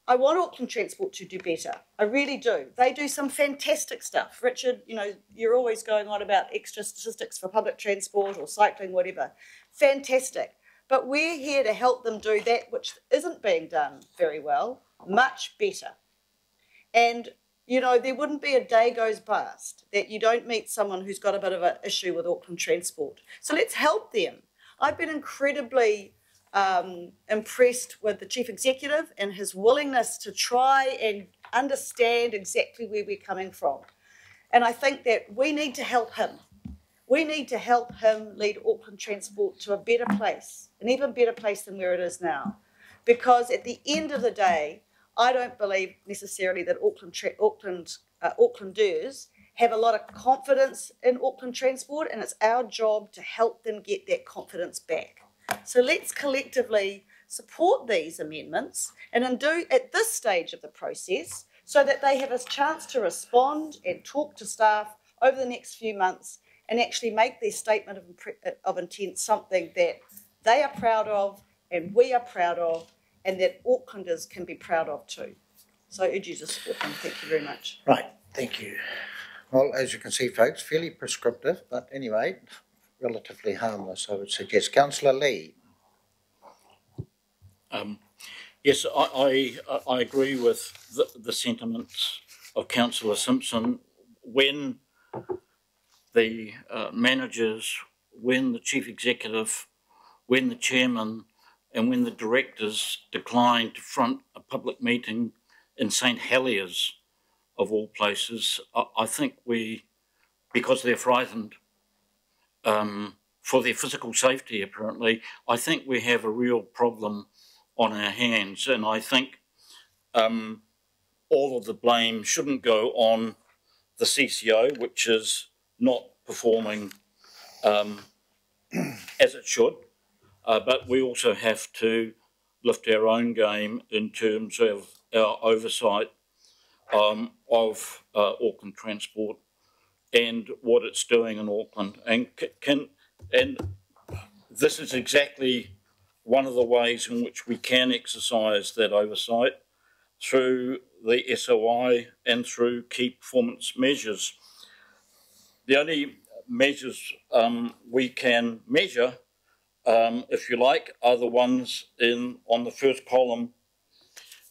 I want Auckland Transport to do better. I really do. They do some fantastic stuff. Richard, you're always going on about extra statistics for public transport or cycling, whatever. Fantastic. But we're here to help them do that which isn't being done very well, much better. And there wouldn't be a day goes past that you don't meet someone who's got a bit of an issue with Auckland Transport. So let's help them. I've been incredibly impressed with the Chief Executive and his willingness to try and understand exactly where we're coming from. And I think that we need to help him. We need to help him lead Auckland Transport to a better place, an even better place than where it is now. Because at the end of the day, I don't believe necessarily that Aucklanders have a lot of confidence in Auckland Transport, and it's our job to help them get that confidence back. So let's collectively support these amendments and do at this stage of the process so that they have a chance to respond and talk to staff over the next few months and actually make their statement of intent something that they are proud of and we are proud of, and that Aucklanders can be proud of too. So I urge you to support them. Thank you very much. Right, thank you. Well, as you can see, folks, fairly prescriptive, but anyway, relatively harmless, I would suggest. Councillor Lee. Yes, I agree with the sentiments of Councillor Simpson. When the managers, when the chief executive, when the chairman, and when the directors decline to front a public meeting in St Heliers, of all places, I think we, because they're frightened for their physical safety apparently, I think we have a real problem on our hands, and I think all of the blame shouldn't go on the CCO, which is not performing as it should, but we also have to lift our own game in terms of our oversight of Auckland Transport and what it's doing in Auckland. And this is exactly one of the ways in which we can exercise that oversight through the SOI and through key performance measures. The only measures we can measure, if you like, are the ones on the first column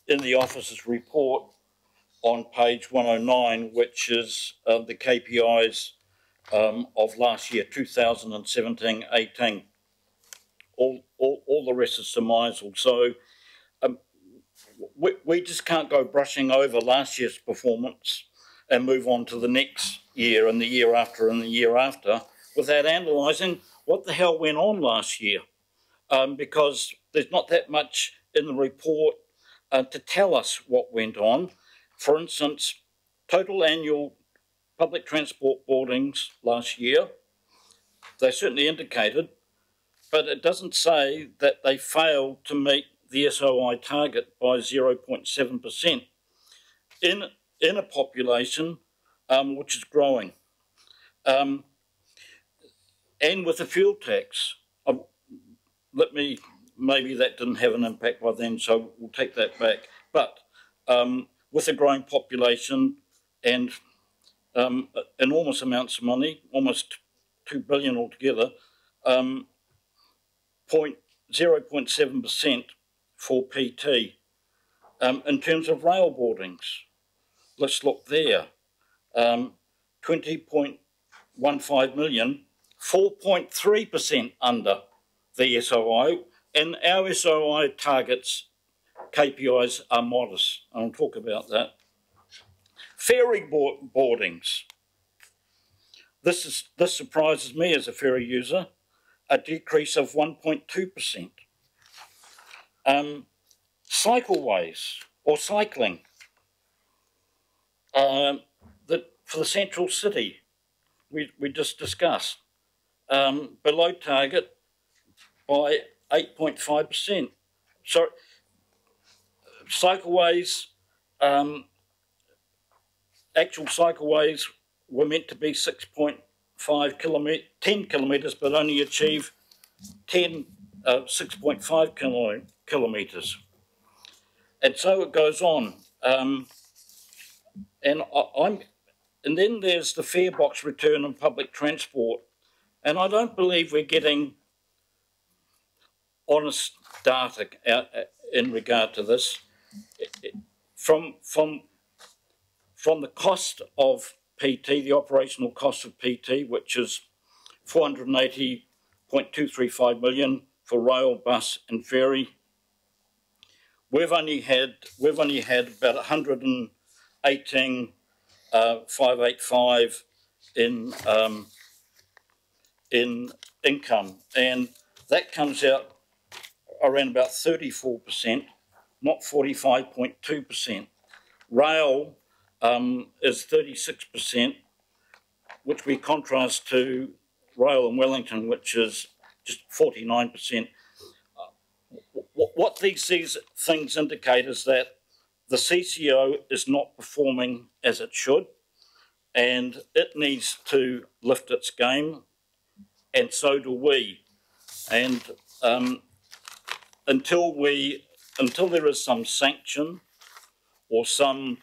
in the officer's report on page 109, which is the KPIs of last year, 2017-18. All the rest is surmisal. So we just can't go brushing over last year's performance and move on to the next year and the year after and the year after without analysing what the hell went on last year, because there's not that much in the report to tell us what went on. For instance, total annual public transport boardings last year, they certainly indicated, but it doesn't say that they failed to meet the SOI target by 0.7% in a population which is growing. And with the fuel tax, maybe that didn't have an impact by then, so we'll take that back. But with a growing population and enormous amounts of money, almost 2 billion altogether, 0.7% for PT. In terms of rail boardings, let's look there. 20.15 million, 4.3% under the SOI, and our SOI targets, KPIs are modest, and I'll talk about that. Ferry boardings. This surprises me as a ferry user, a decrease of 1.2%. Cycleways or cycling, for the central city, we just discussed, below target by 8.5%. So cycleways, actual cycleways were meant to be 6.5 kilometres, 10 kilometres, but only achieve 6.5 kilometres. And so it goes on. And then there's the fare box return on public transport. And I don't believe we're getting honest data in regard to this. From the cost of PT, the operational cost of PT, which is 480.235 million for rail, bus and ferry, we've only had about 118,585 in income, and that comes out around about 34%, not 45.2%. Rail is 36%, which we contrast to rail in Wellington, which is just 49%. What these things indicate is that the CCO is not performing as it should, and it needs to lift its game, and so do we. And until we until there is some sanction or some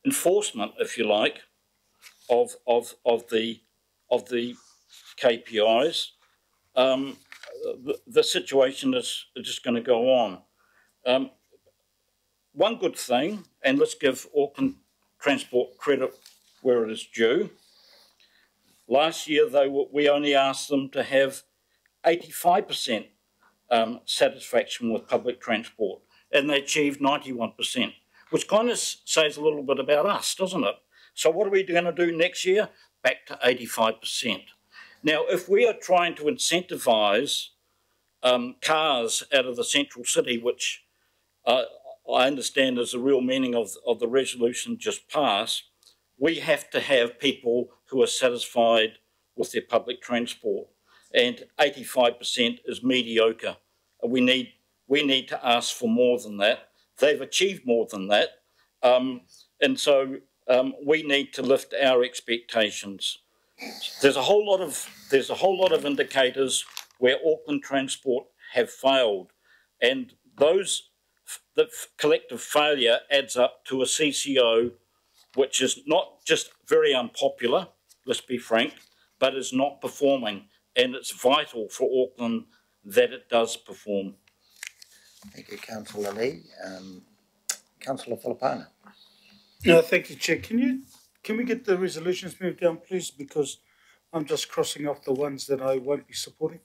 enforcement, if you like, of the KPIs, the situation is just going to go on. One good thing, and let's give Auckland Transport credit where it is due. Last year, we only asked them to have 85% satisfaction with public transport, and they achieved 91%, which kind of says a little bit about us, doesn't it? So what are we going to do next year? Back to 85%. Now, if we are trying to incentivise cars out of the central city, which I understand is the real meaning of the resolution just passed, we have to have people who are satisfied with their public transport. And 85% is mediocre. We need to ask for more than that. They've achieved more than that. And so we need to lift our expectations. There's a whole lot of indicators where Auckland Transport have failed, and the collective failure adds up to a CCO which is not just very unpopular, let's be frank, but is not performing, and it's vital for Auckland that it does perform. Thank you, Councillor Lee. Councillor Filipana. No, thank you, Chair. Can we get the resolutions moved down, please? Because I'm just crossing off the ones that I won't be supporting.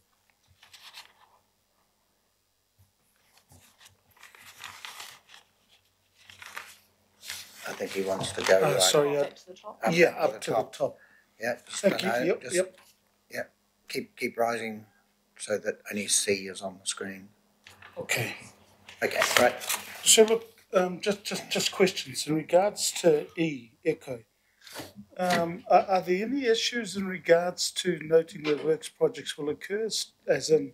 I think he wants to go right. Sorry, Up to the top. up to the top. Yeah, Thank you. Yep. Keep rising so that only C is on the screen. Okay. Okay, right. So look, just questions in regards to E, Echo. Are there any issues in regards to noting where works projects will occur, as in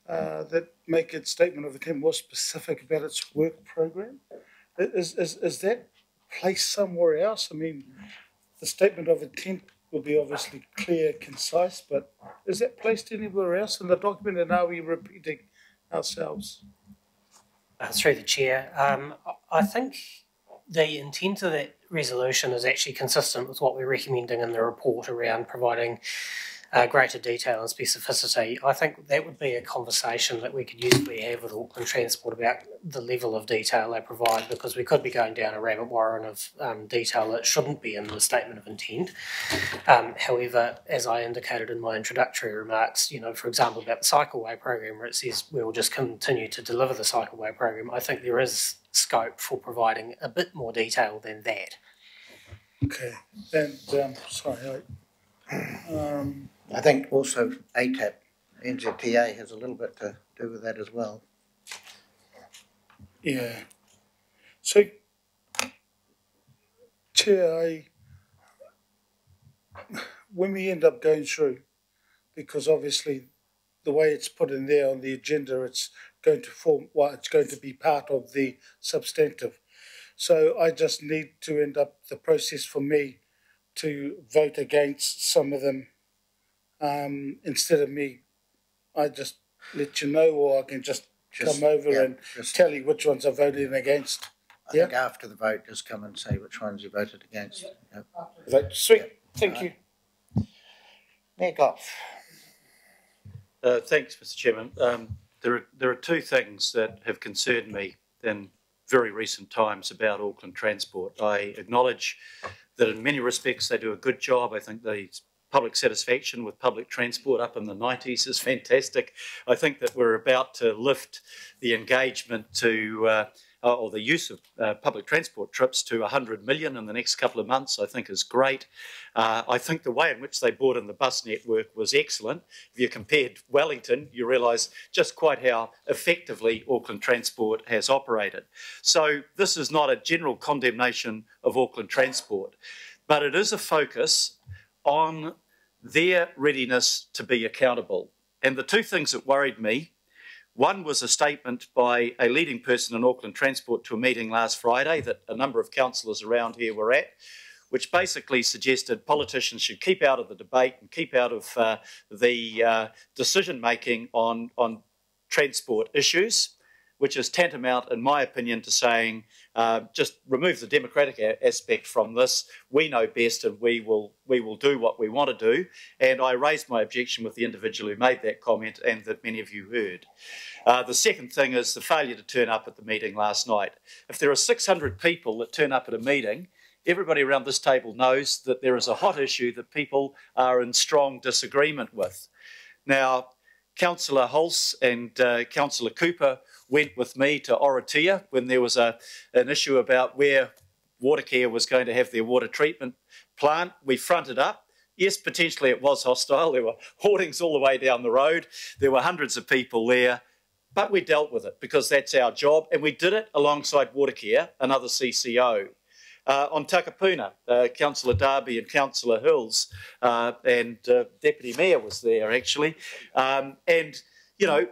that make its statement of intent more specific about its work program? Is that placed somewhere else? I mean, the statement of intent will be obviously clear, concise, but is that placed anywhere else in the document, and are we repeating ourselves? Through the chair, I think the intent of that resolution is actually consistent with what we're recommending in the report around providing greater detail and specificity. I think that would be a conversation that we could usefully have with Auckland Transport about the level of detail they provide, because we could be going down a rabbit warren of detail that shouldn't be in the statement of intent. However, as I indicated in my introductory remarks, for example, about the cycleway program, where it says we will just continue to deliver the cycleway program, I think there is scope for providing a bit more detail than that. Okay, and I think also ATAP, NZTA, has a little bit to do with that as well. Yeah. So, Chair, when we end up going through, because obviously the way it's put in there on the agenda, it's going to be part of the substantive. So I just need to end up the process for me to vote against some of them. Instead of me, I just let you know, or I can just come over and tell you which ones I voted against. I think after the vote, just come and say which ones you voted against. Yep. Sweet, thank you. Mayor Goff. Thanks, Mr. Chairman. There are two things that have concerned me in very recent times about Auckland Transport. I acknowledge that in many respects they do a good job. I think the public satisfaction with public transport up in the 90s is fantastic. I think that we're about to lift the engagement to, or the use of public transport trips to 100 million in the next couple of months, I think is great. I think the way in which they brought in the bus network was excellent. If you compared Wellington, you realise just quite how effectively Auckland Transport has operated. So this is not a general condemnation of Auckland Transport, but it is a focus on their readiness to be accountable. And the two things that worried me, one was a statement by a leading person in Auckland Transport to a meeting last Friday that a number of councillors around here were at, which basically suggested politicians should keep out of the debate and keep out of the decision-making on transport issues, which is tantamount, in my opinion, to saying just remove the democratic aspect from this. We know best, and we will do what we want to do. And I raised my objection with the individual who made that comment, and that many of you heard. The second thing is the failure to turn up at the meeting last night. If there are 600 people that turn up at a meeting, everybody around this table knows that there is a hot issue that people are in strong disagreement with. Now, Councillor Hulse and Councillor Cooper went with me to Orotia when there was an issue about where Watercare was going to have their water treatment plant. We fronted up. Yes, potentially it was hostile. There were hoardings all the way down the road. There were hundreds of people there. But we dealt with it because that's our job, and we did it alongside Watercare, another CCO. On Takapuna, Councillor Darby and Councillor Hills and Deputy Mayor was there actually. And, you know,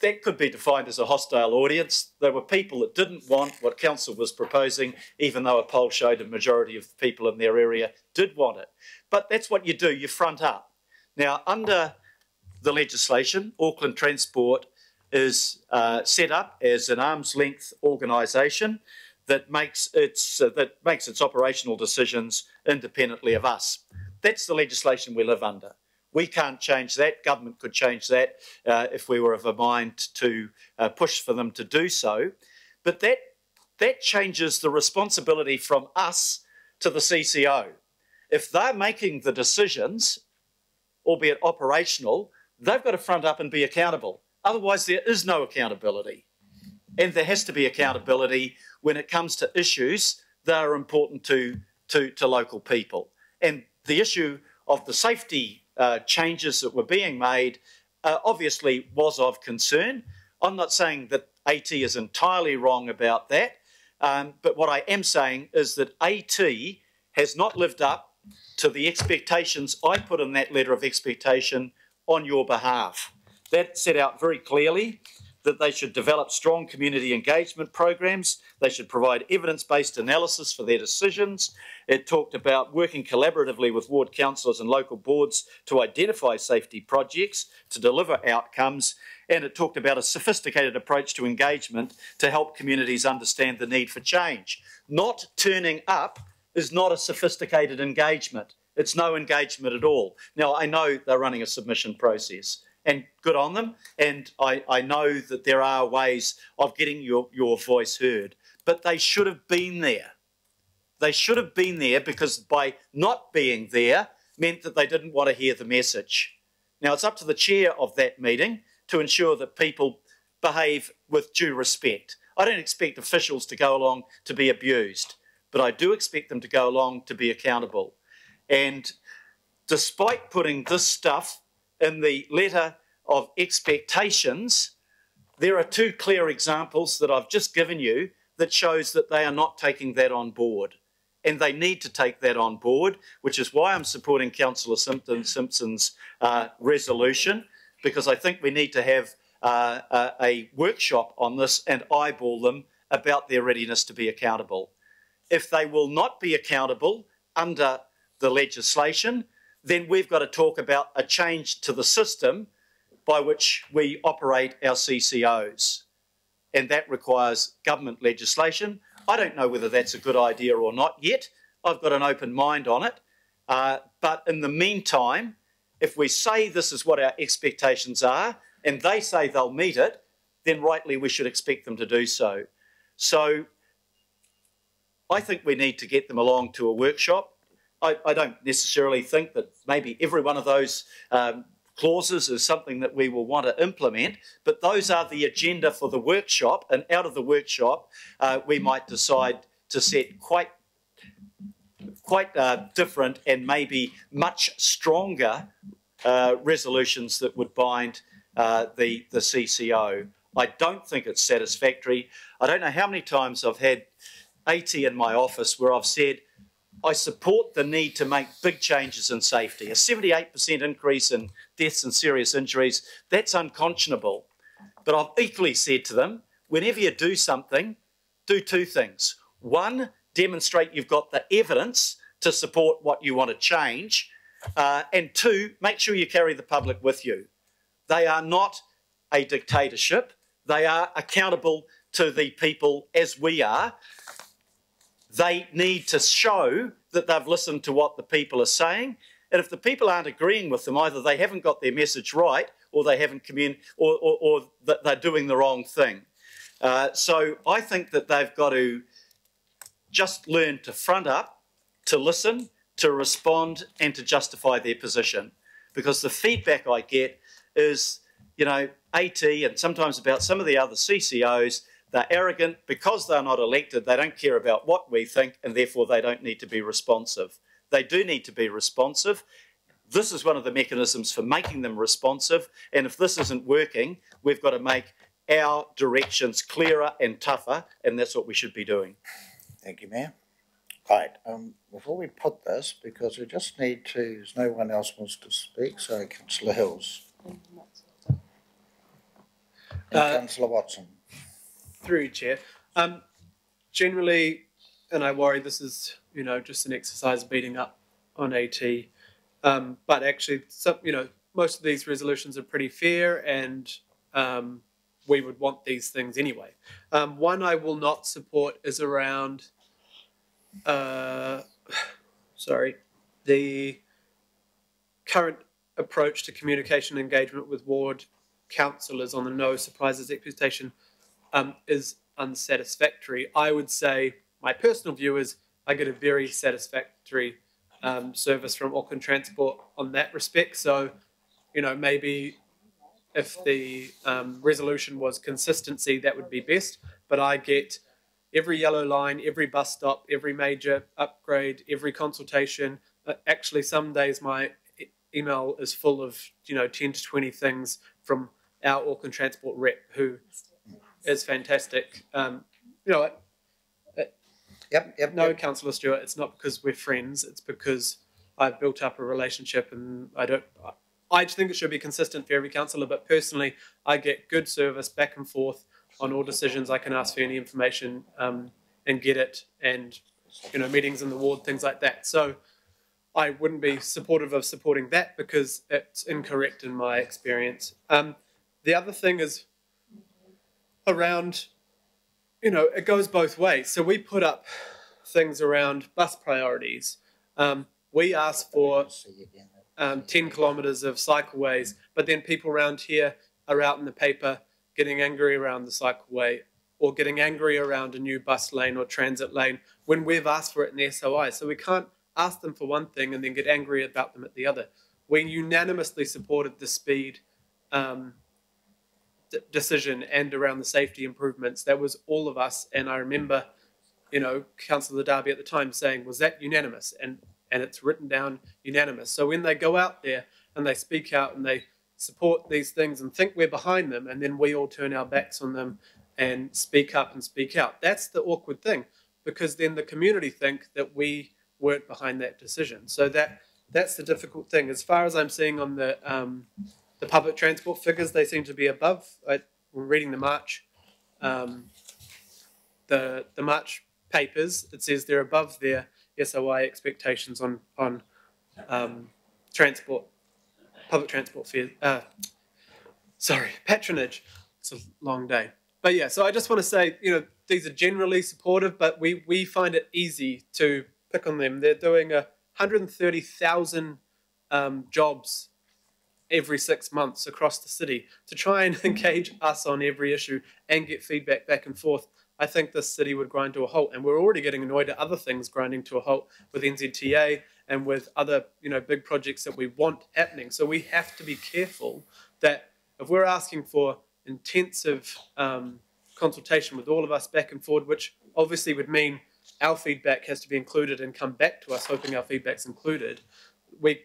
that could be defined as a hostile audience. There were people that didn't want what council was proposing, even though a poll showed a majority of people in their area did want it. But that's what you do, you front up. Now, under the legislation, Auckland Transport is set up as an arm's length organisation that makes its operational decisions independently of us. That's the legislation we live under. We can't change that. Government could change that if we were of a mind to push for them to do so. But that changes the responsibility from us to the CCO. If they're making the decisions, albeit operational, they've got to front up and be accountable. Otherwise, there is no accountability. And there has to be accountability when it comes to issues that are important to local people. And the issue of the safety changes that were being made obviously was of concern. I'm not saying that AT is entirely wrong about that, but what I am saying is that AT has not lived up to the expectations I put in that letter of expectation on your behalf. That set out very clearly that they should develop strong community engagement programs. They should provide evidence-based analysis for their decisions. It talked about working collaboratively with ward councillors and local boards to identify safety projects, to deliver outcomes, and it talked about a sophisticated approach to engagement to help communities understand the need for change. Not turning up is not a sophisticated engagement. It's no engagement at all. Now, I know they're running a submission process, and good on them, and I know that there are ways of getting your voice heard, but they should have been there. They should have been there because by not being there meant that they didn't want to hear the message. Now, it's up to the chair of that meeting to ensure that people behave with due respect. I don't expect officials to go along to be abused, but I do expect them to go along to be accountable. And despite putting this stuff in the letter of expectations, there are two clear examples that I've just given you that shows that they are not taking that on board. And they need to take that on board, which is why I'm supporting Councillor Simpson's resolution, because I think we need to have a workshop on this and eyeball them about their readiness to be accountable. If they will not be accountable under the legislation, then we've got to talk about a change to the system by which we operate our CCOs. And that requires government legislation. I don't know whether that's a good idea or not yet. I've got an open mind on it. But in the meantime, if we say this is what our expectations are and they say they'll meet it, then rightly we should expect them to do so. So I think we need to get them along to a workshop. I don't necessarily think that maybe every one of those clauses is something that we will want to implement, but those are the agenda for the workshop, and out of the workshop we might decide to set quite different and maybe much stronger resolutions that would bind the CCO. I don't think it's satisfactory. I don't know how many times I've had AT in my office where I've said, I support the need to make big changes in safety. A 78% increase in deaths and serious injuries, that's unconscionable. But I've equally said to them, whenever you do something, do two things. One, demonstrate you've got the evidence to to support what you want to change. And two, make sure you carry the public with you. They are not a dictatorship. They are accountable to the people as we are. They need to show that they've listened to what the people are saying. And if the people aren't agreeing with them, either they haven't got their message right, or they haven't or that they're doing the wrong thing. So I think that they've got to just learn to front up, to listen, to respond, and to justify their position. Because the feedback I get is, you know, AT and sometimes about some of the other CCOs, they're arrogant because they're not elected. They don't care about what we think, and therefore they don't need to be responsive. They do need to be responsive. This is one of the mechanisms for making them responsive. And if this isn't working, we've got to make our directions clearer and tougher, and that's what we should be doing. Thank you, Mayor. Right, before we put this, because we just need to, no one else wants to speak, so Councillor Hills. And Councillor Watson. Through you, Chair. Generally, and I worry this is, you know, just an exercise beating up on AT, but actually, some, you know, most of these resolutions are pretty fair, and we would want these things anyway. One I will not support is around, the current approach to communication engagement with ward councillors on the no surprises expectation is unsatisfactory. I would say my personal view is I get a very satisfactory service from Auckland Transport on that respect. So, you know, maybe if the resolution was consistency, that would be best. But I get every yellow line, every bus stop, every major upgrade, every consultation. Actually, some days my email is full of, you know, 10 to 20 things from our Auckland Transport rep, who is fantastic. You know, no, Councillor Stewart, it's not because we're friends. It's because I've built up a relationship, and I just think it should be consistent for every councillor. But personally, I get good service back and forth on all decisions. I can ask for any information and get it, and, you know, meetings in the ward, things like that. So I wouldn't be supportive of supporting that because it's incorrect in my experience. The other thing is around, you know, it goes both ways. So we put up things around bus priorities. We ask for 10 kilometres of cycleways, but then people around here are out in the paper getting angry around the cycleway, or getting angry around a new bus lane or transit lane when we've asked for it in the SOI. So we can't ask them for one thing and then get angry about them at the other. We unanimously supported the speed decision and around the safety improvements. That was all of us. And I remember, you know, Councillor Darby at the time saying, was that unanimous? And it's written down unanimous. So when they go out there and they speak out and they support these things and think we're behind them, and then we all turn our backs on them and speak up and speak out, that's the awkward thing, because then the community think that we weren't behind that decision. So that's the difficult thing. As far as I'm seeing on the public transport figures, they seem to be above. We're reading the March, the March papers. It says they're above their SOI expectations on transport, public transport fares. Patronage. It's a long day. But yeah, so I just want to say, you know, these are generally supportive, but we find it easy to pick on them. They're doing 130,000 jobs every 6 months across the city to try and engage us on every issue and get feedback back and forth. I think this city would grind to a halt, and we're already getting annoyed at other things grinding to a halt with NZTA and with other, you know, big projects that we want happening. So we have to be careful that if we're asking for intensive consultation with all of us back and forward, which obviously would mean our feedback has to be included and come back to us, hoping our feedback's included, we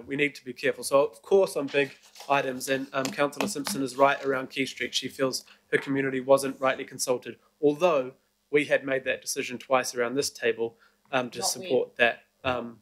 need to be careful. So of course on big items, and Councillor Simpson is right around Quay Street. She feels her community wasn't rightly consulted, although we had made that decision twice around this table to support that. And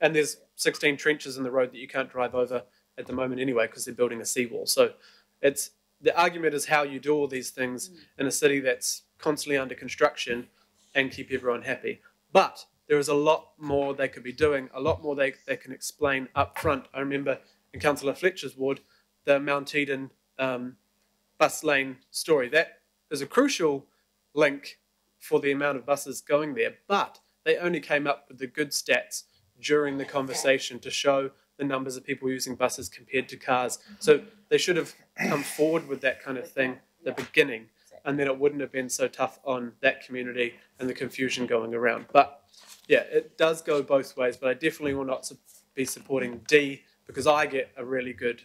there's 16 trenches in the road that you can't drive over at the moment anyway because they're building a seawall. So the argument is how you do all these things in a city that's constantly under construction and keep everyone happy. But there is a lot more they could be doing, a lot more they can explain up front. I remember in Councillor Fletcher's ward, the Mount Eden bus lane story. That is a crucial link for the amount of buses going there, but they only came up with the good stats during the conversation to show the numbers of people using buses compared to cars. So they should have come forward with that kind of thing at the beginning, and then it wouldn't have been so tough on that community and the confusion going around. But yeah, it does go both ways, but I definitely will not be supporting D, because I get a really good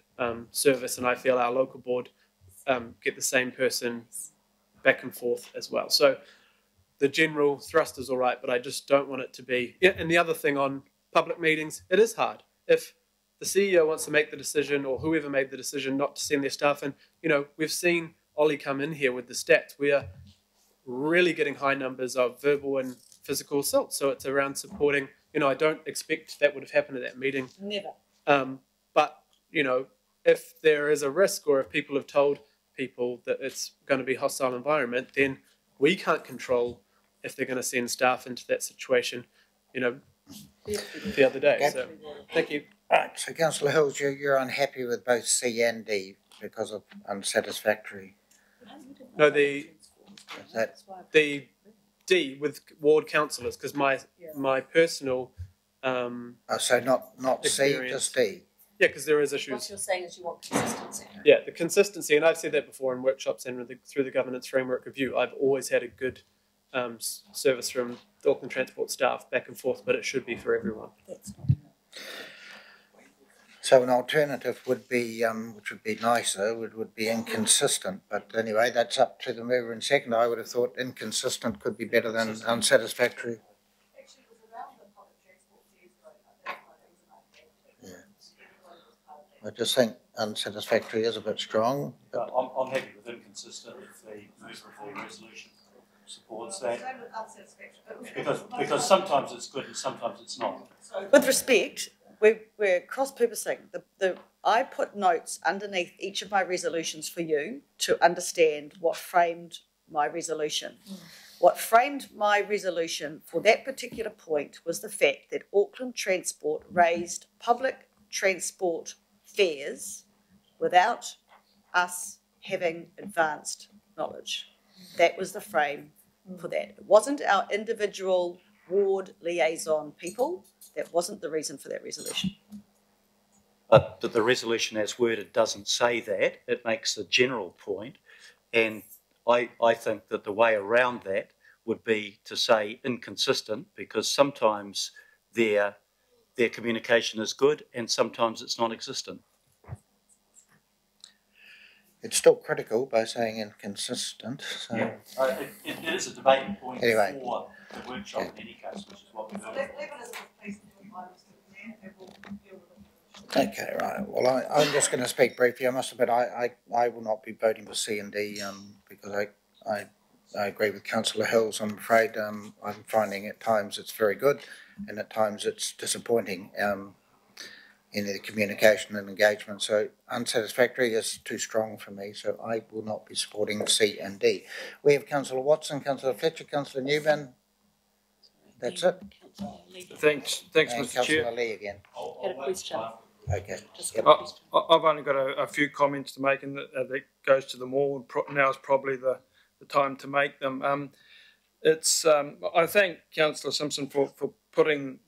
service, and I feel our local board get the same person back and forth as well. So the general thrust is all right, but I just don't want it to be... Yeah, and the other thing on public meetings, it is hard. If the CEO wants to make the decision, or whoever made the decision not to send their staff in, you know, we've seen Ollie come in here with the stats. We are really getting high numbers of verbal and physical assault. So it's around supporting, you know, I don't expect that would have happened at that meeting. Never. But, you know, if there is a risk, or if people have told people that it's going to be a hostile environment, then we can't control if they're going to send staff into that situation, you know, the other day. Okay. So, thank you. Right, so Councillor Hills, you're unhappy with both C and D because of unsatisfactory. No, the That D with ward councillors, because my personal so not C, just D. Yeah, because there is issues. What you're saying is you want consistency. Yeah, the consistency, and I've said that before in workshops and through the governance framework review. I've always had a good service from the Auckland Transport staff back and forth, but it should be for everyone. So an alternative would be, which would be nicer, would be inconsistent. But anyway, that's up to the mover and second. I would have thought inconsistent could be better than unsatisfactory. Yeah. I just think unsatisfactory is a bit strong. I'm happy with inconsistent if the mover of the resolution supports that. Because sometimes it's good and sometimes it's not. With respect, we're cross-purposing. I put notes underneath each of my resolutions for you to understand what framed my resolution. What framed my resolution for that particular point was the fact that Auckland Transport raised public transport fares without us having advanced knowledge. That was the frame for that. It wasn't our individual ward liaison people. That wasn't the reason for that resolution. But the resolution as worded doesn't say that. It makes a general point. And I think that the way around that would be to say inconsistent, because sometimes their communication is good and sometimes it's non-existent. It's still critical by saying inconsistent. So. Yeah, it is a debating point anyway. For the workshop in any case, which is what we're doing. Okay, right. Well, I'm just going to speak briefly. I must admit, I will not be voting for C and D because I agree with Councillor Hills. I'm afraid I'm finding at times it's very good and at times it's disappointing in the communication and engagement. So unsatisfactory is too strong for me, so I will not be supporting C and D. We have Councillor Watson, Councillor Fletcher, Councillor Newman. That's it. Thanks, and Mr. Councillor Chair. Lee again. Had a question. Okay. I've only got a few comments to make, and that goes to them all. Now is probably the time to make them. I thank Councillor Simpson for putting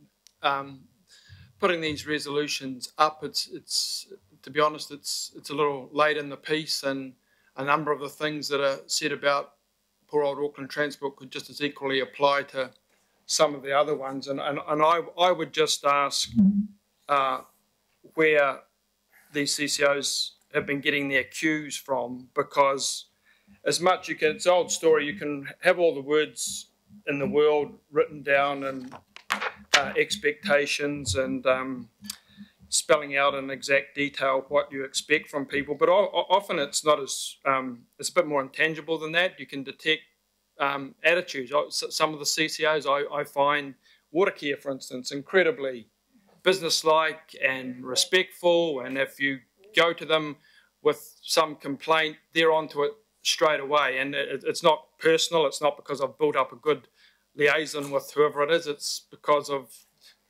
these resolutions up. It's to be honest, it's a little late in the piece, and a number of the things that are said about poor old Auckland Transport could just as equally apply to some of the other ones. And I would just ask where these CCOs have been getting their cues from, because as much it's an old story, you can have all the words in the world written down and expectations and spelling out in exact detail what you expect from people, but often it's not as it's a bit more intangible than that. You can detect attitudes. Some of the CCOs I find, Watercare for instance, incredibly businesslike and respectful, and if you go to them with some complaint, they're onto it straight away, and it's not personal. It's not because I've built up a good liaison with whoever it is, it's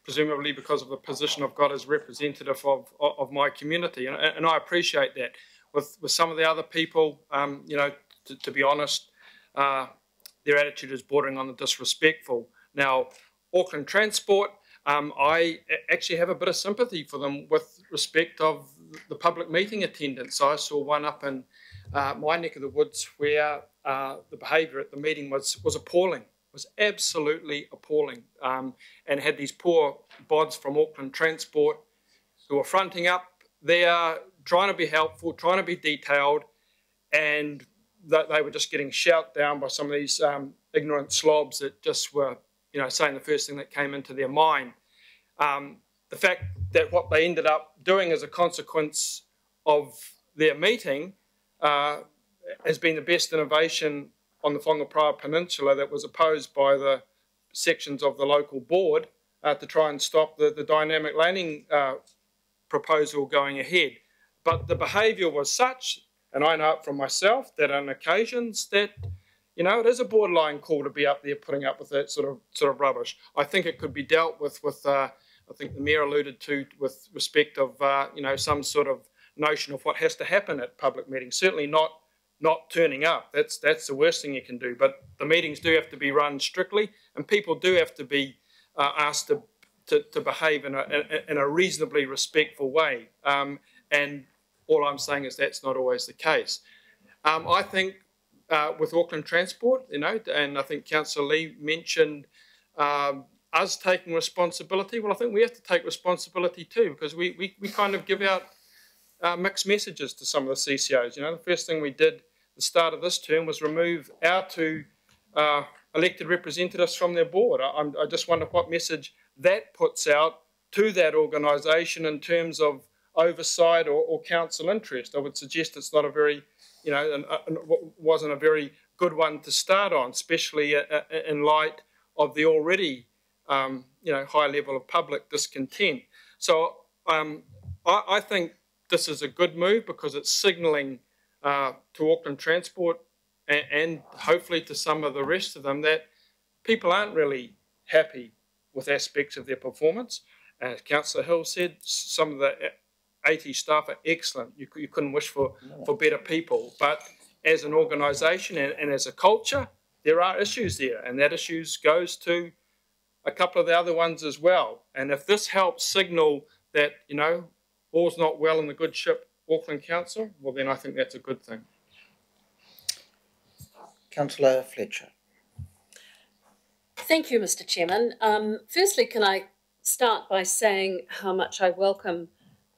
presumably because of the position I've got as representative of my community, and I appreciate that. With some of the other people, to be honest, their attitude is bordering on the disrespectful. Now, Auckland Transport, I actually have a bit of sympathy for them with respect of the public meeting attendance. I saw one up in my neck of the woods where the behaviour at the meeting was appalling. It was absolutely appalling, and had these poor bods from Auckland Transport who were fronting up there, trying to be helpful, trying to be detailed, and they were just getting shouted down by some of these ignorant slobs that just were, saying the first thing that came into their mind. The fact that what they ended up doing as a consequence of their meeting has been the best innovation on the Whangapraoa Peninsula that was opposed by the sections of the local board to try and stop the dynamic landing proposal going ahead. But the behaviour was such, and I know it from myself, that on occasions that, it is a borderline call to be up there putting up with that sort of rubbish. I think it could be dealt with I think the Mayor alluded to, with respect of, some sort of notion of what has to happen at public meetings. Certainly not turning up. That's the worst thing you can do. But the meetings do have to be run strictly, and people do have to be asked to behave in a reasonably respectful way. And all I'm saying is that's not always the case. I think with Auckland Transport, and I think Councillor Lee mentioned us taking responsibility. Well, I think we have to take responsibility too, because we kind of give out mixed messages to some of the CCOs. The first thing we did at the start of this term was remove our two elected representatives from their board. I just wonder what message that puts out to that organisation in terms of oversight or council interest. I would suggest it's not a very, wasn't a very good one to start on, especially in light of the already, high level of public discontent. So I think this is a good move because it's signalling to Auckland Transport and hopefully to some of the rest of them that people aren't really happy with aspects of their performance. As Councillor Hill said, some of the AT staff are excellent. You couldn't wish for better people. But as an organisation and as a culture, there are issues there, and that issues goes to a couple of the other ones as well. And if this helps signal that, all's not well in the good ship Auckland Council, well then I think that's a good thing. Councillor Fletcher. Thank you, Mr. Chairman. Firstly, can I start by saying how much I welcome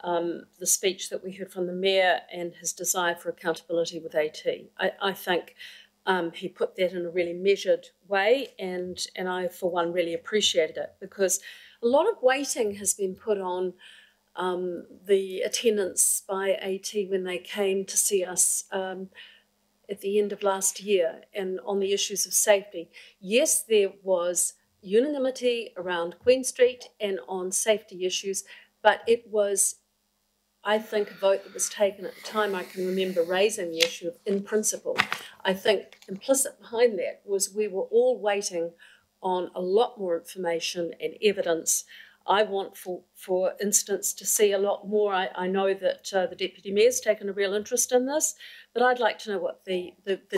the speech that we heard from the Mayor and his desire for accountability with AT. I think he put that in a really measured way, and I, for one, really appreciated it, because a lot of weighting has been put on the attendance by AT when they came to see us at the end of last year and on the issues of safety. Yes, there was unanimity around Queen Street and on safety issues, but it was, I think, a vote that was taken at the time. I can remember raising the issue of in principle. I think implicit behind that was we were all waiting on a lot more information and evidence. I want, for instance, to see a lot more. I know that the Deputy Mayor's taken a real interest in this, but I'd like to know what the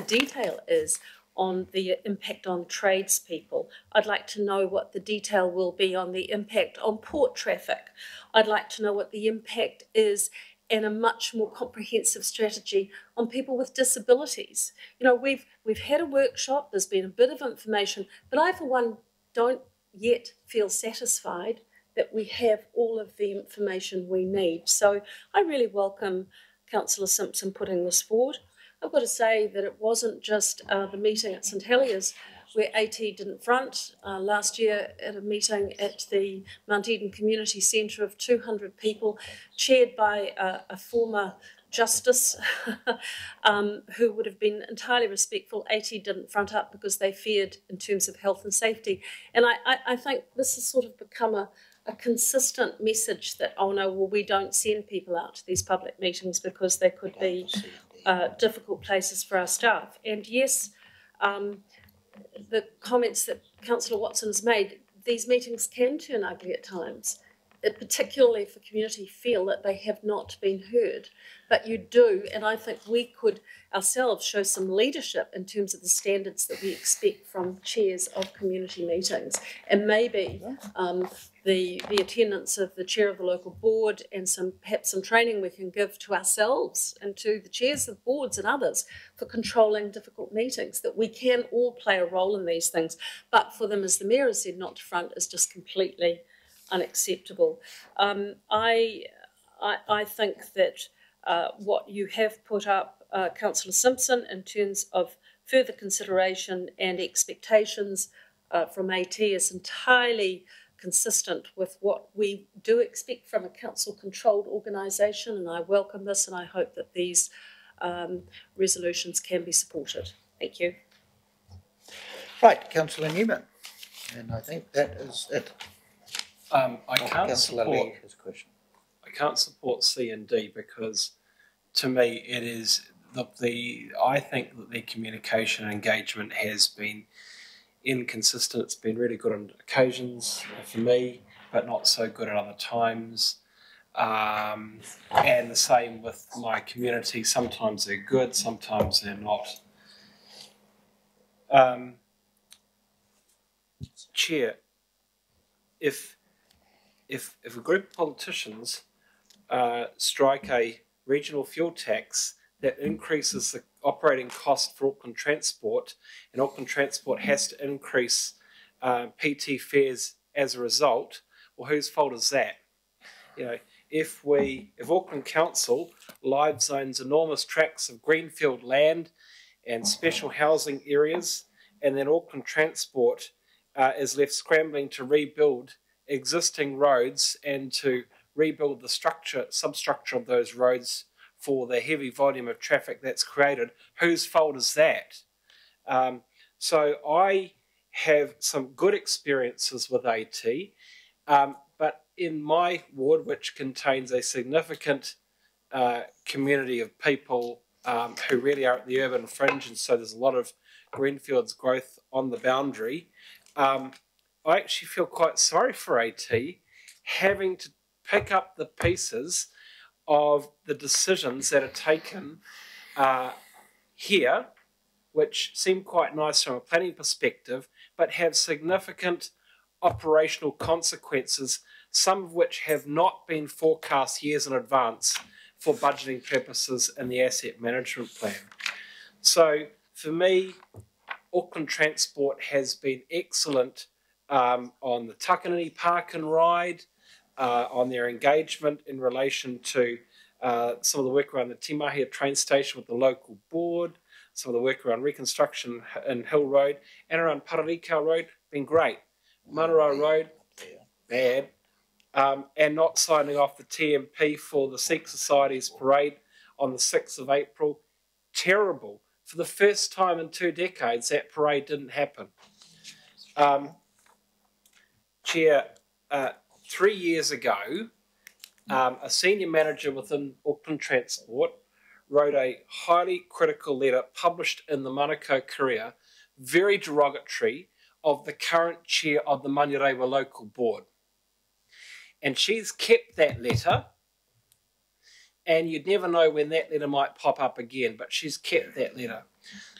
detail is on the impact on tradespeople. I'd like to know what the detail will be on the impact on port traffic. I'd like to know what the impact is and a much more comprehensive strategy on people with disabilities. We've had a workshop, there's been a bit of information, but I, for one, don't yet feel satisfied that we have all of the information we need. So I really welcome Councillor Simpson putting this forward. I've got to say that it wasn't just the meeting at St Heliers where AT didn't front. Last year at a meeting at the Mount Eden Community Centre of 200 people, chaired by a former justice who would have been entirely respectful, AT didn't front up because they feared in terms of health and safety. And I think this has sort of become a consistent message that, oh no, well, we don't send people out to these public meetings because they could be difficult places for our staff. And yes, the comments that Councillor Watson has made, these meetings can turn ugly at times, particularly if the community feel that they have not been heard. But you do, and I think we could ourselves show some leadership in terms of the standards that we expect from chairs of community meetings, and maybe the attendance of the chair of the local board, and perhaps some training we can give to ourselves and to the chairs of boards and others for controlling difficult meetings, that we can all play a role in these things, but for them, as the Mayor has said, not to front is just completely unacceptable. I think that what you have put up, Councillor Simpson, in terms of further consideration and expectations from AT is entirely consistent with what we do expect from a council-controlled organisation, and I welcome this, and I hope that these resolutions can be supported. Thank you. Right, Councillor Newman, and I think that is it. I can't support C and D because, to me, it is I think that their communication and engagement has been inconsistent. It's been really good on occasions for me, but not so good at other times. And the same with my community. Sometimes they're good, sometimes they're not. Chair, if a group of politicians strike a regional fuel tax that increases the operating cost for Auckland Transport, and Auckland Transport has to increase PT fares as a result, well, whose fault is that? You know, if Auckland Council live zones enormous tracts of greenfield land and special housing areas, and then Auckland Transport is left scrambling to rebuild existing roads and to rebuild the substructure of those roads for the heavy volume of traffic that's created, whose fault is that? So I have some good experiences with AT, but in my ward, which contains a significant community of people who really are at the urban fringe, and so there's a lot of greenfields growth on the boundary, I actually feel quite sorry for AT having to pick up the pieces of the decisions that are taken here, which seem quite nice from a planning perspective, but have significant operational consequences, some of which have not been forecast years in advance for budgeting purposes in the asset management plan. So for me, Auckland Transport has been excellent on the Takanini Park and Ride, on their engagement in relation to some of the work around the Timahia train station with the local board, some of the work around reconstruction in Hill Road, and around Pararikau Road, been great. Manaroa Road, bad. And not signing off the TMP for the Sikh Society's parade on the 6th of April, terrible. For the first time in 2 decades, that parade didn't happen. Chair, 3 years ago, a senior manager within Auckland Transport wrote a highly critical letter published in the Manukau Courier, very derogatory of the current chair of the Manurewa local board. And she's kept that letter, and you'd never know when that letter might pop up again, but she's kept that letter.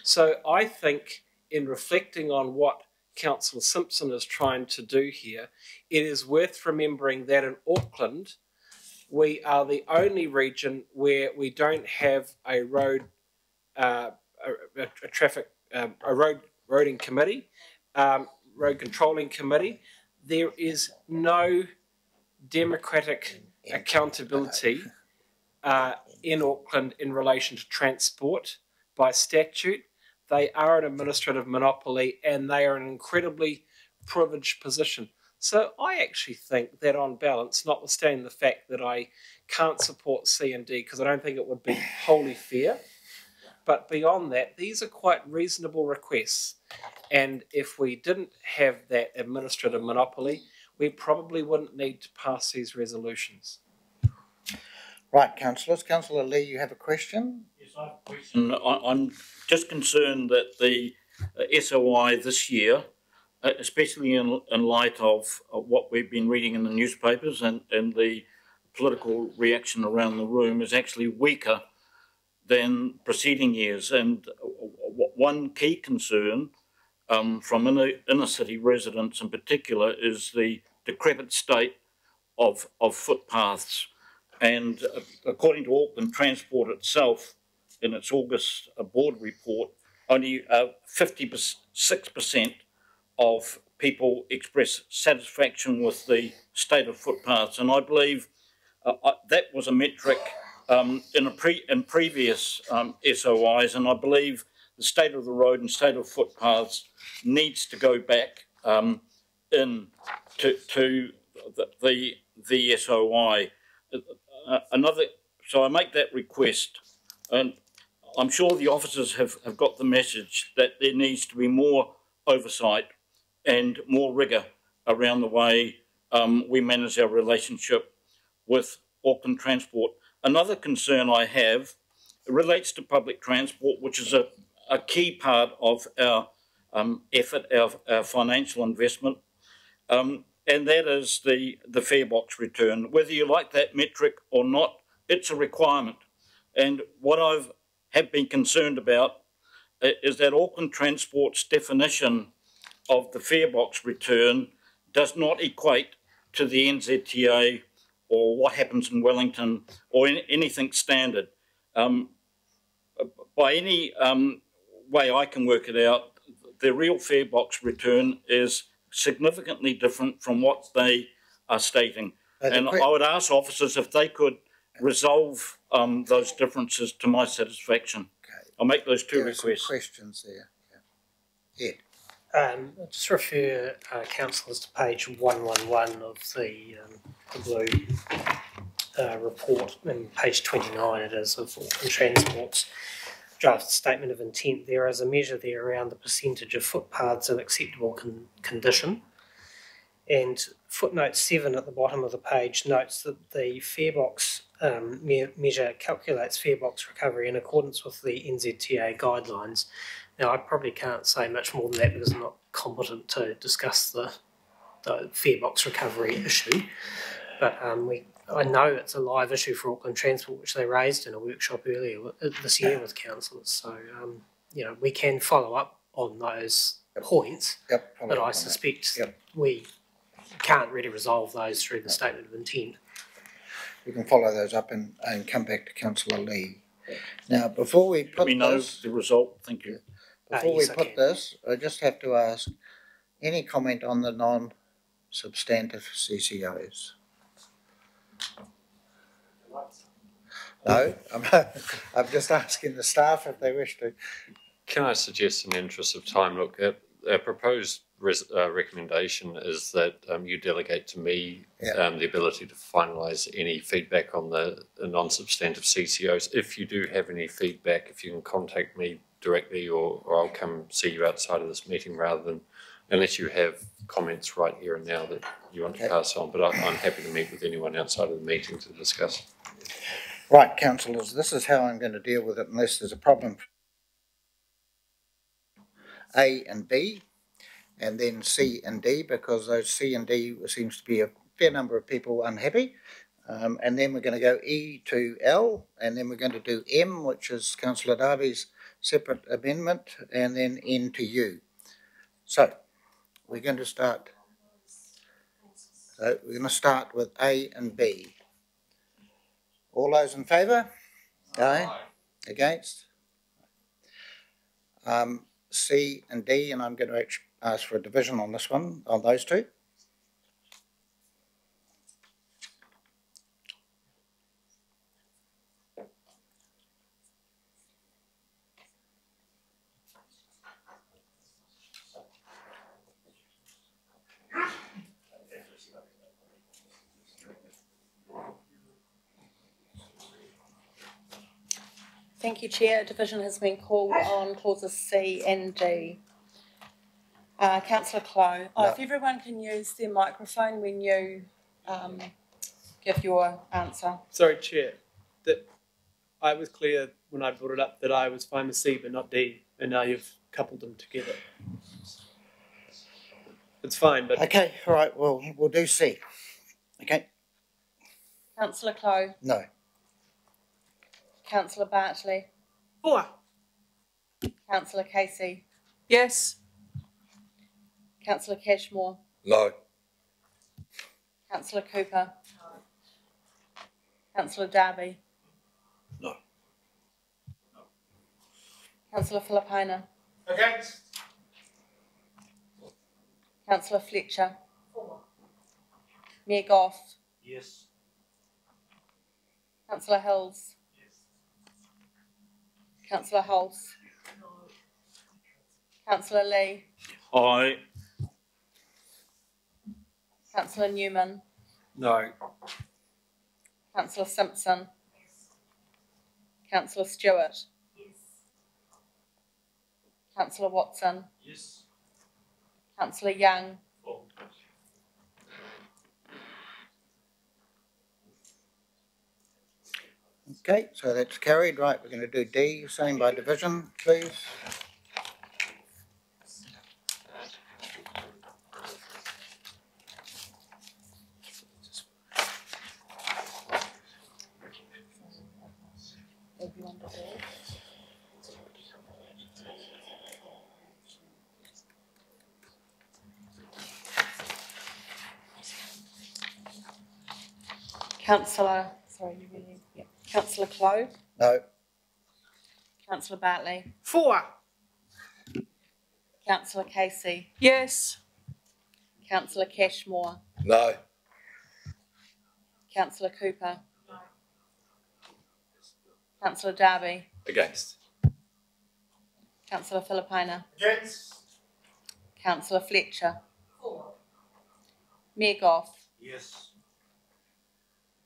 So I think in reflecting on what Councillor Simpson is trying to do here, it is worth remembering that in Auckland, we are the only region where we don't have a road, roading committee, road controlling committee. There is no democratic accountability in Auckland in relation to transport by statute. They are an administrative monopoly, and they are in an incredibly privileged position. So I actually think that on balance, notwithstanding the fact that I can't support C and D because I don't think it would be wholly fair, but beyond that, these are quite reasonable requests. And if we didn't have that administrative monopoly, we probably wouldn't need to pass these resolutions. Right, councillors. Councillor Lee, you have a question? Yes, I have a question. I'm just concerned that the SOI this year, especially in light of what we've been reading in the newspapers and the political reaction around the room, is actually weaker than preceding years. And one key concern from inner city residents in particular is the decrepit state of footpaths. And according to Auckland Transport itself, in its August board report, only 56% of people express satisfaction with the state of footpaths. And I believe that was a metric in previous SOIs, and I believe the state of the road and state of footpaths needs to go back in to the SOI. So I make that request, and I'm sure the officers have got the message that there needs to be more oversight and more rigour around the way we manage our relationship with Auckland Transport. Another concern I have relates to public transport, which is a key part of our effort, our financial investment, and that is the fare box return. Whether you like that metric or not, it's a requirement. And what I have been concerned about is that Auckland Transport's definition of the fare box return does not equate to the NZTA or what happens in Wellington or anything standard. By any way I can work it out, the real fare box return is significantly different from what they are stating. And I would ask officers if they could resolve those differences to my satisfaction. Okay. I'll make those two requests. Questions there. Yeah. Ed. I'll just refer councillors to page 111 of the blue report, and page 29 it is, of Auckland Transport's draft statement of intent. There is a measure there around the percentage of footpaths in acceptable condition, and footnote 7 at the bottom of the page notes that the fare box measure calculates fare box recovery in accordance with the NZTA guidelines. Now, I probably can't say much more than that because I'm not competent to discuss the fare box recovery issue, but I know it's a live issue for Auckland Transport, which they raised in a workshop earlier this year with councillors. So, we can follow up on those points, but I suspect we can't really resolve those through the statement of intent. We can follow those up and come back to Councillor Lee. Now, before we put know the result, thank you. Before we put this, I just have to ask, any comment on the non-substantive CCOs? No? I'm just asking the staff if they wish to. Can I suggest, in the interest of time, look, our proposed recommendation is that you delegate to me the ability to finalise any feedback on the non-substantive CCOs. If you do have any feedback, if you can contact me directly, or I'll come see you outside of this meeting, rather than, unless you have comments right here and now that you want to pass on. But I'm happy to meet with anyone outside of the meeting to discuss. Right, councillors, this is how I'm going to deal with it unless there's a problem. A and B, and then C and D, because those C and D seems to be a fair number of people unhappy. And then we're going to go E to L, and then we're going to do M, which is Councillor Darby's separate amendment, and then N to U. So we're going to start. With A and B. All those in favour? Aye. Against? C and D, and I'm going to ask for a division on this one, on those two. Thank you, Chair. A division has been called on clauses C and D. Councillor Clow. No. If everyone can use their microphone when you give your answer. Sorry, Chair. That I was clear when I brought it up that I was fine with C but not D, and now you've coupled them together. It's fine, but Okay, all right, well, we'll do C. Okay, Councillor Clow, no. Councillor Bartley, For. Councillor Casey, Yes. Councillor Cashmore, No. Councillor Cooper, Councillor Darby, No. Councillor Filipina, Against. Councillor Fletcher, Mayor Goff, Yes. Councillor Hills, Councillor Hulse, Councillor Lee, Aye. Councillor Newman, No. Councillor Simpson, Councillor Stewart, Councillor Watson, Yes. Councillor Young, Okay, so that's carried. Right, we're going to do D, same by division, please. Councillor, sorry, you really, yeah. Councillor Clow, No. Councillor Bartley, For. Councillor Casey, Yes. Councillor Cashmore, No. Councillor Cooper, Councillor Darby, Against. Councillor Filipina, Against. Councillor Fletcher, Mayor Goff, Yes.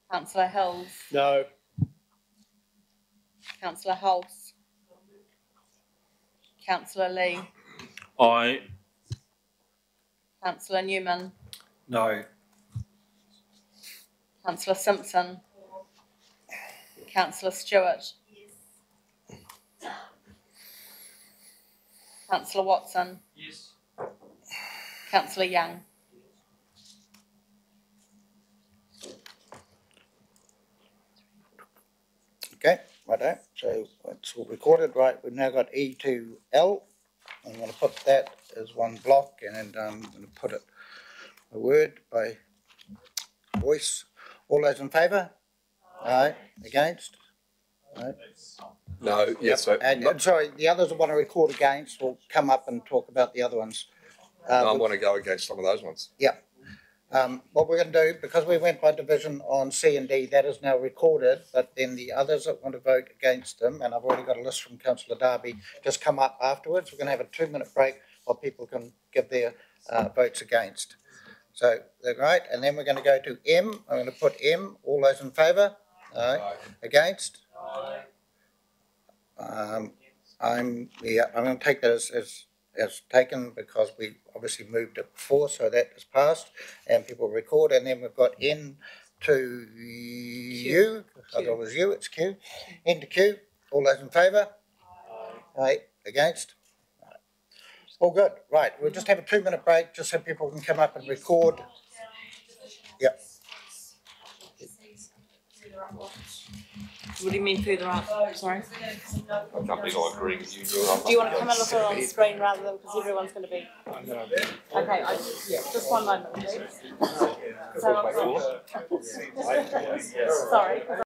Councillor Hills, no. Councillor Hulse, Councillor Lee, Aye. Councillor Newman, No. Councillor Simpson, Councillor Stewart, Councillor Watson, Yes. Councillor Young, Okay, righto. So it's all recorded, right? We've now got E to L. I'm going to put that as one block, and I'm going to put it a word by voice. All those in favour? Aye. Against? Aye. No. Yes. So, And sorry, the others that want to record against will come up and talk about the other ones. I want to go against some of those ones. Yeah. What we're going to do, because we went by division on C and D, that is now recorded, but then the others that want to vote against them, and I've already got a list from Councillor Darby, just come up afterwards. We're going to have a 2-minute break while people can give their votes against. So, they're right, and then we're going to go to M. I'm going to put M. All those in favour? Aye. Against? Aye. I'm going to take that as taken because we obviously moved it before, so that is passed, and people record. And then we've got N to U. I thought it was U, it's Q. N to Q. All those in favour? Aye. Against? Right. All good. Right, we'll just have a 2-minute break just so people can come up and record. Yep. what do you mean further up? Sorry. I'm jumping, I agree with you. Do you want to come and look at it on the screen rather than, because everyone's going to be. Okay, just one moment, please. So, sorry.